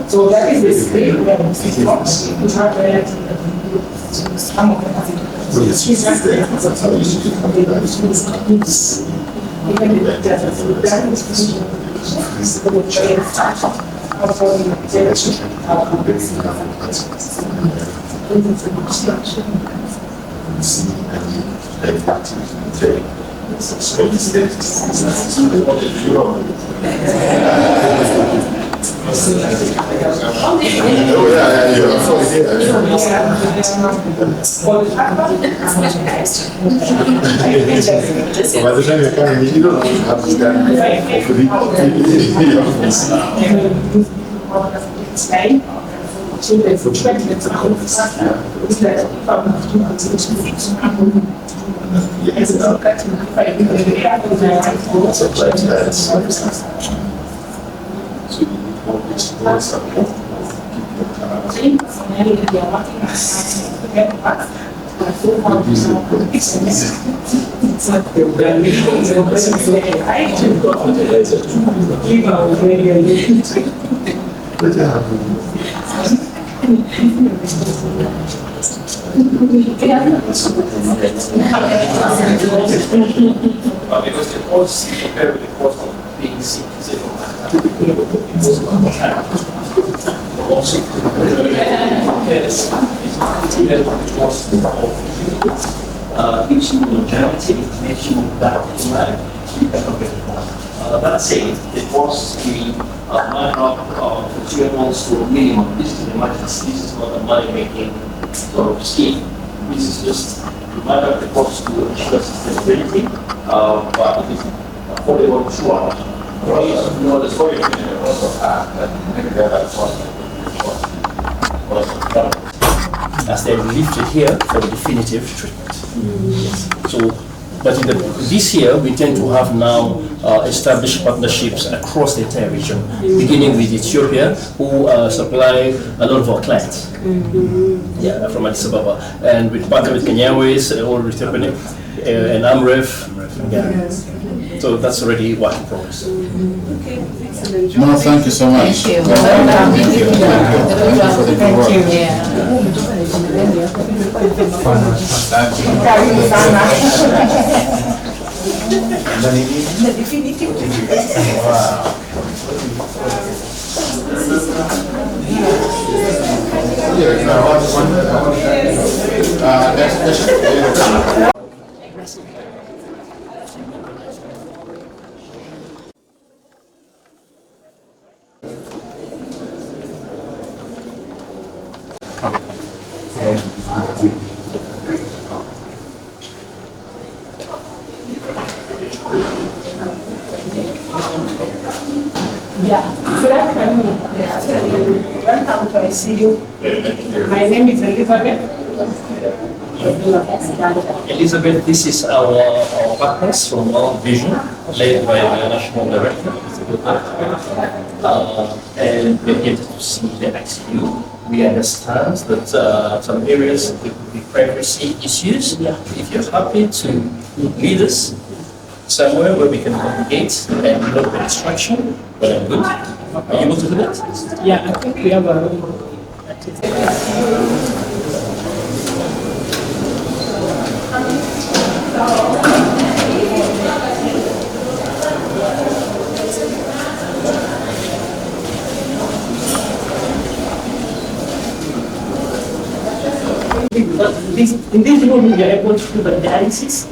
[SPEAKER 23] So that is the scale where we see we have some of because the cost compared with the cost of being sick is also gives you longevity, makes you back in life. That said, the cost will line up consumables to a minimum. This is the emergency. This is not a money-making sort of scheme. This is just to line up the cost to ensure sustainability, but it is affordable throughout. The story as they lifted here for the definitive treatment. Yes. So, but this year we tend to have now established partnerships across the entire region, beginning with Ethiopia, who supply a lot of our clients. Yeah, from Addis Ababa, and we partner with Kenya Airways, all Ethiopian, and AMREF. Yeah. So that's already work in progress.
[SPEAKER 7] No, thank you so much.
[SPEAKER 23] Thank you.
[SPEAKER 7] Thank you. Thank you for the good work.
[SPEAKER 23] Yeah. I see you. My name is Elizabeth.
[SPEAKER 22] Elizabeth, this is our partners from World Vision, led by the National Director. And we're here to see the ICU. We understand that some areas there could be privacy issues. If you're happy to lead us somewhere where we can communicate and look at instruction, well and good. Are you able to do that?
[SPEAKER 23] Yeah, I think we have a room. In this room, you're able to do the dialysis.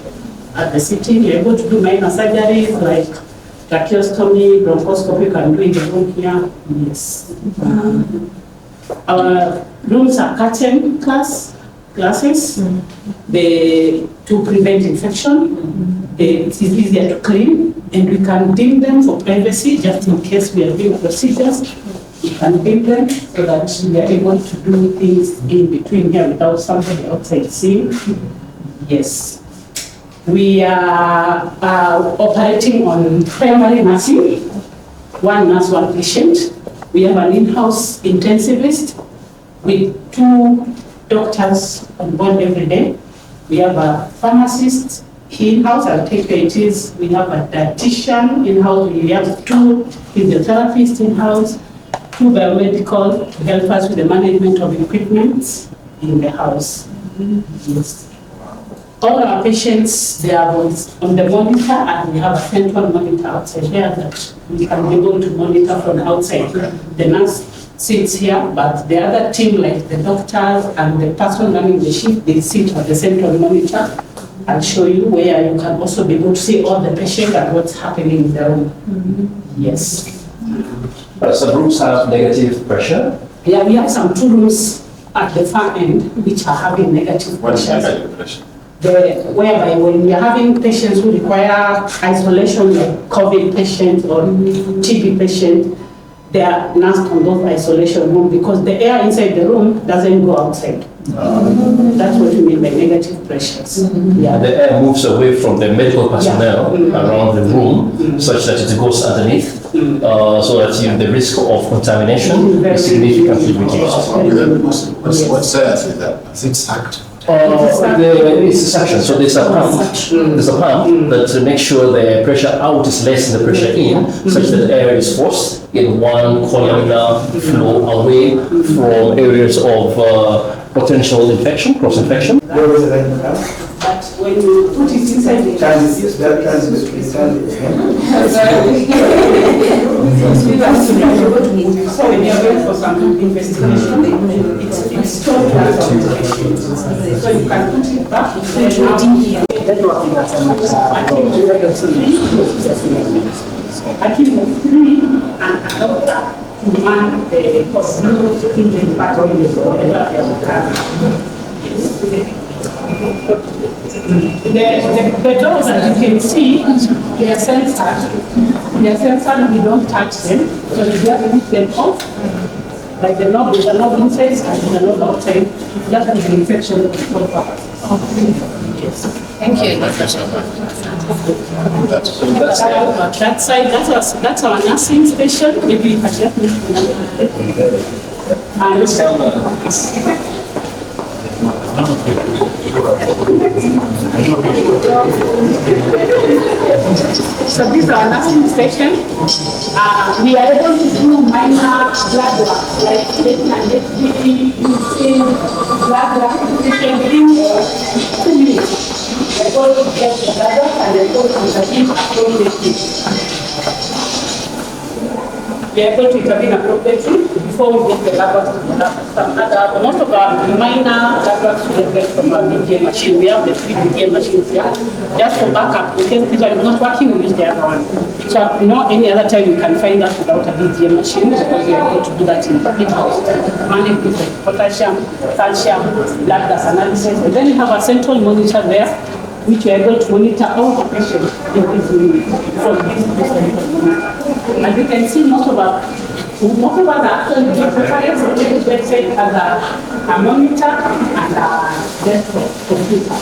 [SPEAKER 23] At the sitting, you're able to do minor surgeries like tracheostomy, bronchoscopy, you can do in the room here. Yes. Our rooms are curtain classes to prevent infection. It is easier to clean, and we can dim them for privacy, just in case we are doing procedures. We can dim them so that we are able to do things in between here without somebody outside seeing. Yes. We are operating on primary nursing, one nurse, one patient. We have an in-house intensivist with 2 doctors on board every day. We have a pharmacist in-house, I'll take it is. We have a dietitian in-house. We have 2 physiotherapists in-house, 2 biomedical to help us with the management of equipment in the house. Yes. All our patients, they are on the monitor, and we have a central monitor outside here that we can be able to monitor from outside. The nurse sits here, but the other team, like the doctors and the person running the shift, they sit at the central monitor. I'll show you where you can also be able to see all the patients and what's happening in the room. Yes.
[SPEAKER 22] Some rooms have negative pressure.
[SPEAKER 23] Yeah, we have some 2 rooms at the far end which are having negative pressure. Whereby when we are having patients who require isolation, like COVID patients or TB patients, they are nursed on those isolation rooms because the air inside the room doesn't go outside. That's what we mean by negative pressures. Yeah.
[SPEAKER 22] The air moves away from the medical personnel around the room such that it goes underneath, so that the risk of contamination is significantly reduced.
[SPEAKER 7] What's that? Is it sacked?
[SPEAKER 22] It's a suction, so there's a pump that makes sure the pressure out is less than the pressure in, such that the air is forced in one columnar flow away from areas of potential infection, cross-infection.
[SPEAKER 23] But when you put it inside the so when you're going for some investigation, it's stored so you can put it back. I think 3 and a doctor to man the possibility in the pathology of the doors that you can see, they are censored. They are censored, we don't touch them, so you have to lift them off. Like the knob, there's a knob inside and there's a knob outside. Just as the infection of the proper. Yes.
[SPEAKER 20] Thank you.
[SPEAKER 23] That side, that's our nursing station. Maybe you can just So this is our nursing station. We are able to do minor blood work, like taking an HB, using blood work, within 2 minutes. We're able to get the blood work and we're able to intervene appropriately. We are able to intervene appropriately before we get the blood work to the most of our minor blood works we get from our BGA machine. We have the 3 BGA machines here. Just for backup, in case these are not working, we use the other one. So not any other time you can find us without a BGA machine because we are able to do that in the in-house. Manage with potassium, calcium, blood gas analysis. And then we have a central monitor there, which we are able to monitor all the patients in this unit from this central monitor. As you can see, most of our Most of us are actually preparing for it, let's say, as a monitor and a desktop computer.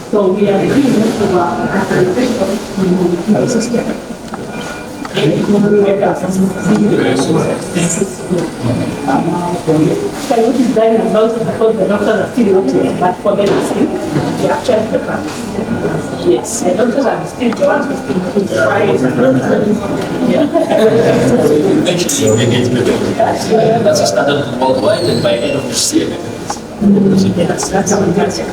[SPEAKER 23] So we are doing most of our so what is done about because the doctors are still working, but for the listening, we actually prepare. Yes, the doctors are still the ones who still
[SPEAKER 22] That's a standard worldwide, and by end of this year.
[SPEAKER 23] Yes, that's how we got it.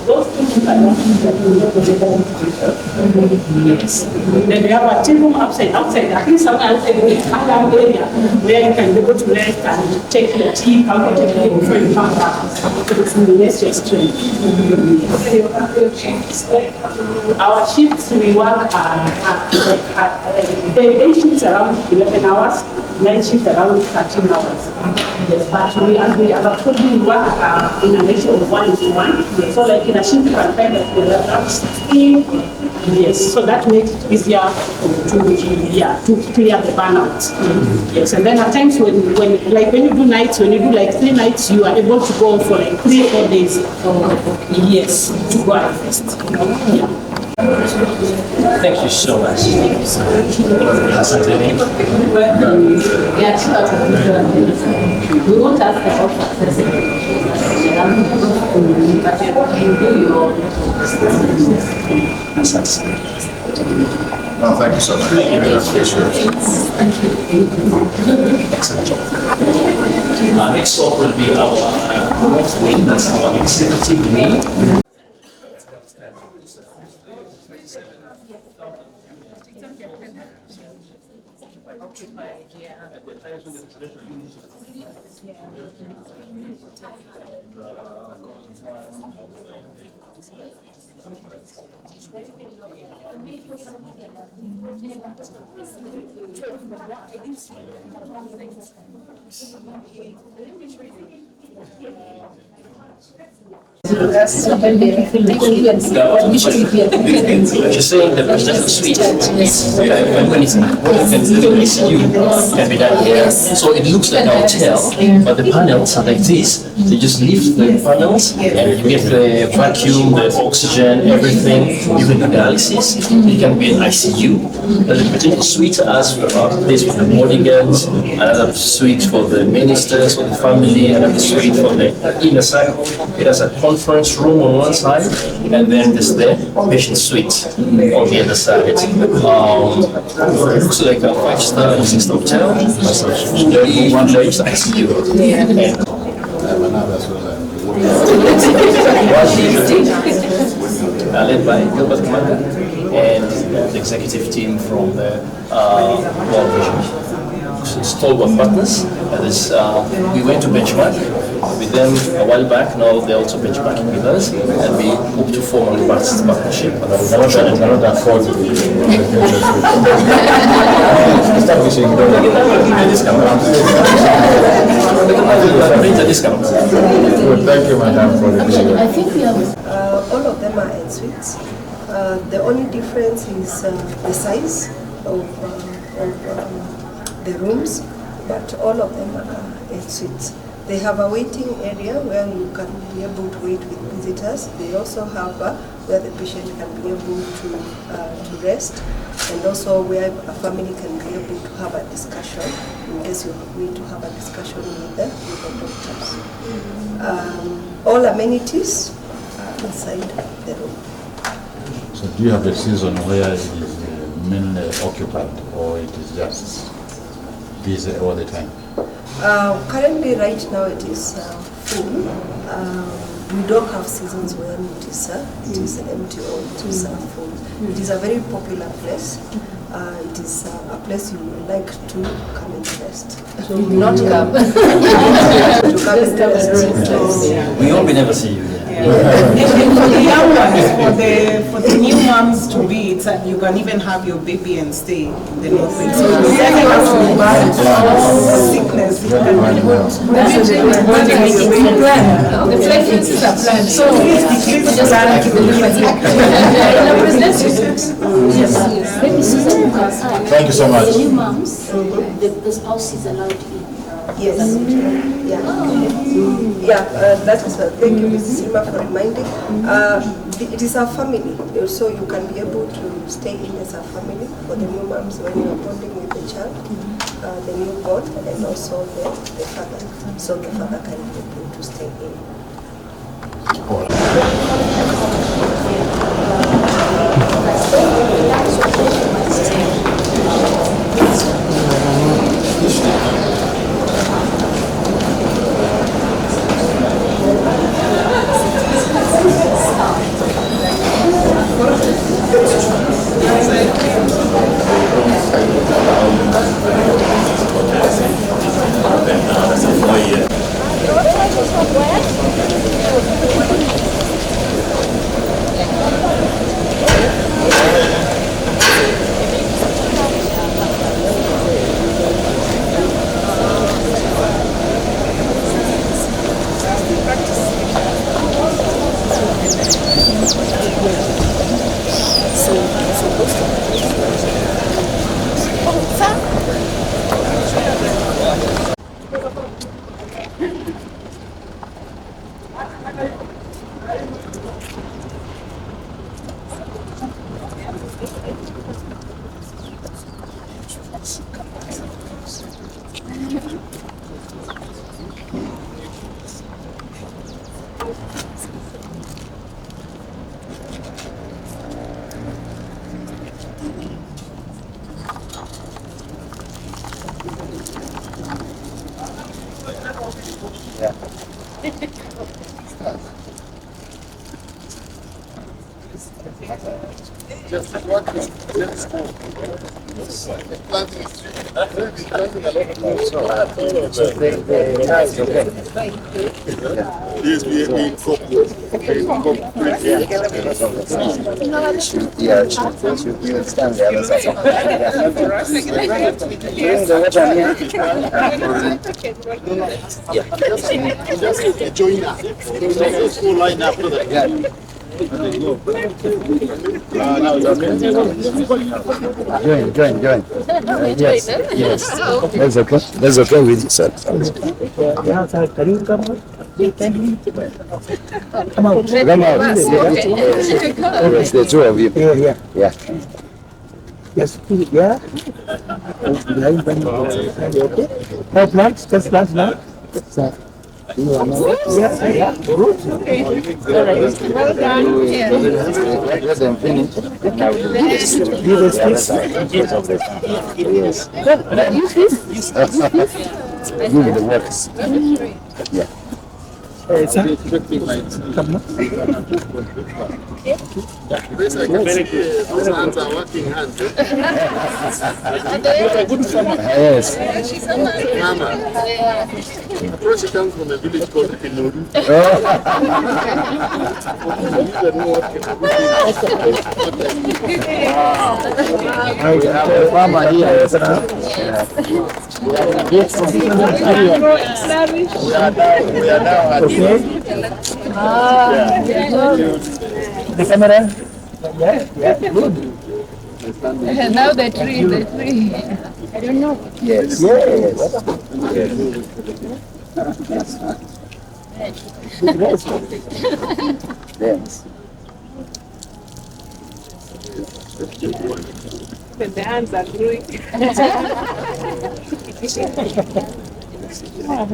[SPEAKER 23] Those things are not that we know yes. Then we have a tea room outside, at least somewhere outside the alarm area where you can go to rest and take your tea comfortably before you come back. Let's just train. Our shifts, we work day shifts around 11 hours, night shifts around 13 hours. Yes, but we have we work in a ratio of 1:1. So like in a shift, you can find that we have 16. Yes, so that makes it easier to clear the burnout. Yes, and then at times when you do nights, when you do like 3 nights, you are able to go for like 3 or 4 days. Yes, to go and rest. Yeah.
[SPEAKER 22] Thank you so much.
[SPEAKER 23] We won't ask about
[SPEAKER 7] No, thank you so much. Thank you.
[SPEAKER 22] Excellent job. Next up will be our next wing, that's our executive lead. She's saying the presidential suite when it's ICU can be done here. So it looks like a hotel, but the panels are like this. So you just lift the panels and you get the vacuum, the oxygen, everything. You can do dialysis. It can be an ICU. The presidential suite has this for the bodyguards, another suite for the ministers, for the family, another suite for the inner circle. It has a conference room on one side, and then there's the patient suite on the other side. It looks like a 5-star, 6-star hotel. One there is ICU. Led by Gilbert Kamanga and the executive team from the World Vision. Stalwart partners. We went to benchmark with them a while back. Now they're also benchmarking with us, and we hope to form a partnership.
[SPEAKER 7] Another 40. Thank you, madam, for the
[SPEAKER 8] Actually, I think we have all of them are en suites. The only difference is the size of the rooms, but all of them are en suites. They have a waiting area where you can be able to wait with visitors. They also have where the patient can be able to rest, and also where a family can be able to have a discussion in case you need to have a discussion with the doctors. All amenities are inside the room.
[SPEAKER 7] So do you have a season where it is mainly occupied, or it is just busy all the time?
[SPEAKER 8] Currently, right now, it is full. We don't have seasons when it is empty or it is full. It is a very popular place. It is a place you would like to come and rest.
[SPEAKER 23] So you will not come.
[SPEAKER 8] To come and rest.
[SPEAKER 22] We hope we never see you here.
[SPEAKER 2] For the young ones, for the new moms to be, you can even have your baby and stay in the North Wing. So you don't have to be bad for sickness. You can
[SPEAKER 23] The pregnancies are planned. So
[SPEAKER 2] just plan to
[SPEAKER 8] Thank you so much. The new moms,
[SPEAKER 6] the spouse is allowed in.
[SPEAKER 8] Yes. Yeah. That is well. Thank you, Mrs. Silva, for reminding. It is our family, so you can be able to stay in as a family for the new moms when you are bonding with the child, the newborn, and also the father. So the father can be able to stay in.
[SPEAKER 9] Join. Yes. That's okay. That's okay with you, sir. Can you come out? Come out. It's the two of you. Yeah. Yes, yeah. Okay. Have lunch, just lunch now. Yeah. Good. Okay. Well done. Let them finish. Now do this. Yes. Use this. Give me the works. Yeah. Come on.
[SPEAKER 1] Those hands are working hands.
[SPEAKER 9] Yes.
[SPEAKER 1] Mama. She comes from a village called Kinuru.
[SPEAKER 9] Mama here.
[SPEAKER 1] We are now at
[SPEAKER 9] the camera. Yeah, good.
[SPEAKER 23] Now the tree. I don't know.
[SPEAKER 9] Yes. Yes.
[SPEAKER 23] The hands are growing.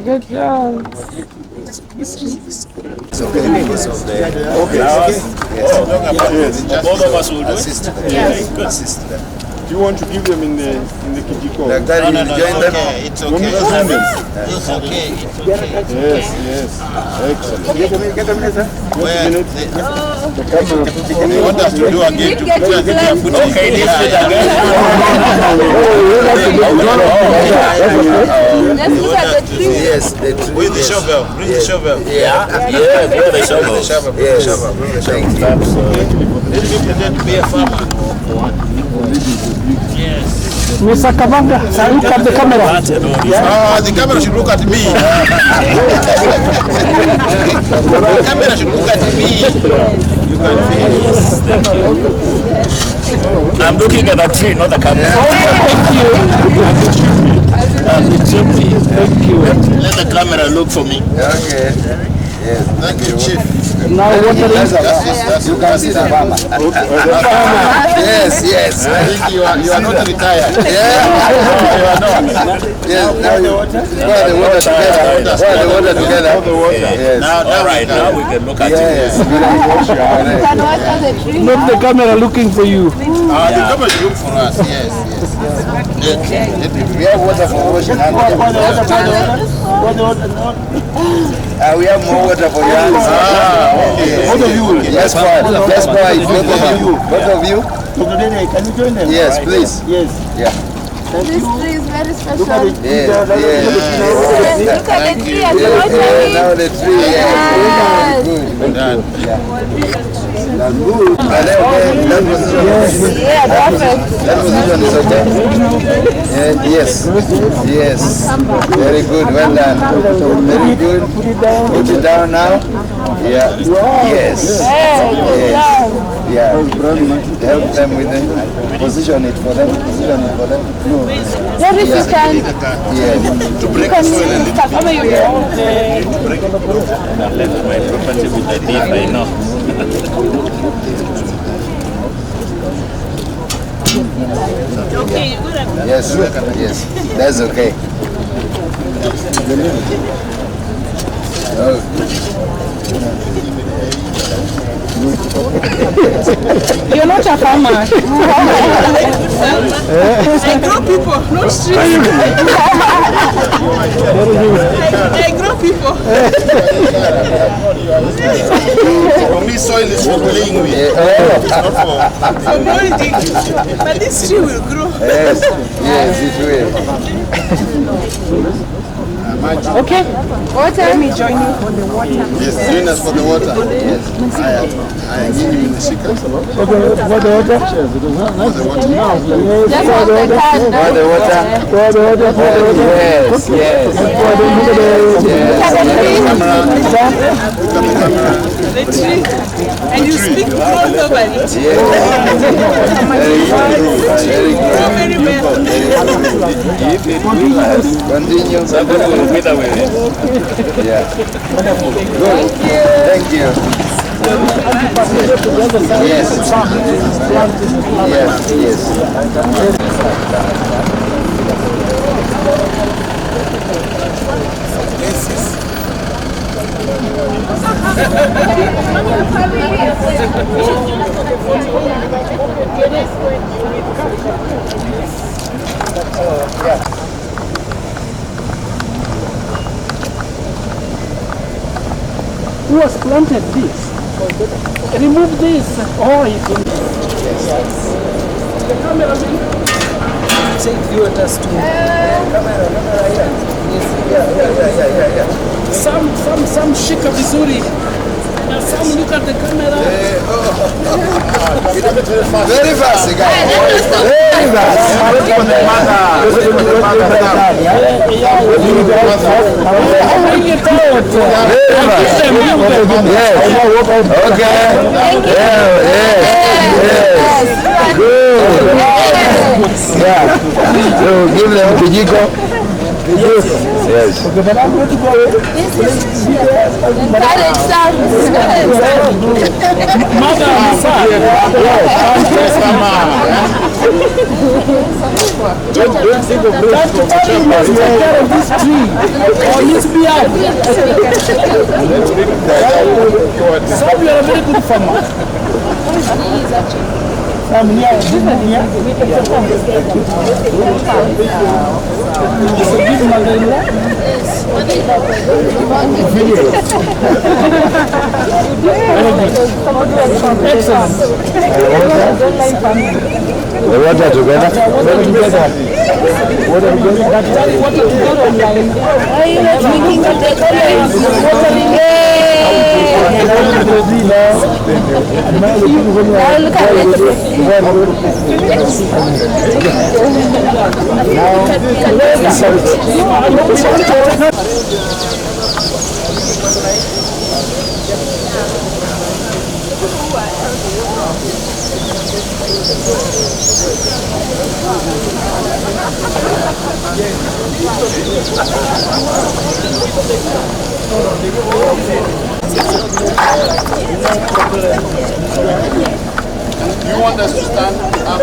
[SPEAKER 23] Good job.
[SPEAKER 9] So because of the
[SPEAKER 1] both of us will do it.
[SPEAKER 9] Assist them. Assist them.
[SPEAKER 1] Do you want to give them in the Kijiko?
[SPEAKER 9] Like that,
[SPEAKER 1] No,
[SPEAKER 9] join them.
[SPEAKER 1] it's okay. It's okay.
[SPEAKER 9] It's
[SPEAKER 1] okay. Yes. Excellent.
[SPEAKER 9] Where
[SPEAKER 1] they want us to do again to get their foot. Okay, let's do it again.
[SPEAKER 9] Yes,
[SPEAKER 1] with the shovel. Bring the shovel.
[SPEAKER 9] Yeah, bring the shovel. Yes. Thank you.
[SPEAKER 1] Let's pretend to be a farmer. Yes.
[SPEAKER 23] Mr. Kamanga, look at the camera.
[SPEAKER 1] The camera should look at me. The camera should look at me. You can feel.
[SPEAKER 9] I'm looking at the tree, not the camera.
[SPEAKER 23] Thank you.
[SPEAKER 9] It's okay. Thank you.
[SPEAKER 18] Let the camera look for me.
[SPEAKER 9] Okay. Yes.
[SPEAKER 18] Thank you, Chief.
[SPEAKER 9] Now what are
[SPEAKER 18] You can see the farmer.
[SPEAKER 9] Yes, yes.
[SPEAKER 18] I think you are not retired.
[SPEAKER 9] Yeah.
[SPEAKER 18] You are not.
[SPEAKER 9] Yes, now you pour the water together. Pour the water together. Yes.
[SPEAKER 18] Now, now we can look at
[SPEAKER 9] yes.
[SPEAKER 18] it.
[SPEAKER 9] Not the camera looking for you.
[SPEAKER 18] The camera look for us. Yes, yes.
[SPEAKER 9] We have water for washing hands. We have more water for your hands.
[SPEAKER 18] Okay.
[SPEAKER 9] Both of you. Yes, fine. Yes, fine. Both of you. Both of you.
[SPEAKER 10] Can you join them?
[SPEAKER 9] Yes, please.
[SPEAKER 10] Yes.
[SPEAKER 9] Yeah.
[SPEAKER 10] Thank
[SPEAKER 8] This
[SPEAKER 10] you.
[SPEAKER 8] tree is very special.
[SPEAKER 10] Look at it.
[SPEAKER 9] Yeah,
[SPEAKER 8] Look at the tree and the water.
[SPEAKER 9] now the tree.
[SPEAKER 8] Yes.
[SPEAKER 9] Good.
[SPEAKER 18] Done.
[SPEAKER 9] That's good. That position
[SPEAKER 8] Yeah, perfect.
[SPEAKER 9] that position is okay. Yes. Yes. Very good. Well done. Very good. Put it down now. Yeah. Yes. Yes. Yeah. Help them with the position it for them. Position it for them. No.
[SPEAKER 8] What if you can?
[SPEAKER 9] Yes.
[SPEAKER 18] To break the soil and
[SPEAKER 8] Stop over you.
[SPEAKER 18] left my property with the deed, I know.
[SPEAKER 9] Yes. Yes. That's okay. Oh.
[SPEAKER 8] You're not a farmer. I grow people, not streets. I grow people.
[SPEAKER 18] For me, soil is for playing with. Not
[SPEAKER 8] For molding. But this tree will grow.
[SPEAKER 9] Yes. Yes, it will.
[SPEAKER 8] Okay. Water. Let me join you for the water.
[SPEAKER 18] Yes, join us for the water. Yes. I give you the secret.
[SPEAKER 10] For the water?
[SPEAKER 8] Just hold the card.
[SPEAKER 9] Pour the water.
[SPEAKER 10] Pour the water. Pour the water.
[SPEAKER 9] Yes. Yes.
[SPEAKER 8] The tree. And you speak all over it.
[SPEAKER 9] Yes. Very good. Very well. Continue. Yeah. Good. Thank you. Yes. Yes.
[SPEAKER 10] Who has planted this? Remove this. Oh, you can. The camera. Take viewers to. Some shika vizuri. Na some look at the camera.
[SPEAKER 9] Very fast, guys. Very fast. Okay. Yes. Good. Yeah. So give them kijiko. Yes. The water together.
[SPEAKER 1] You want us to stand up?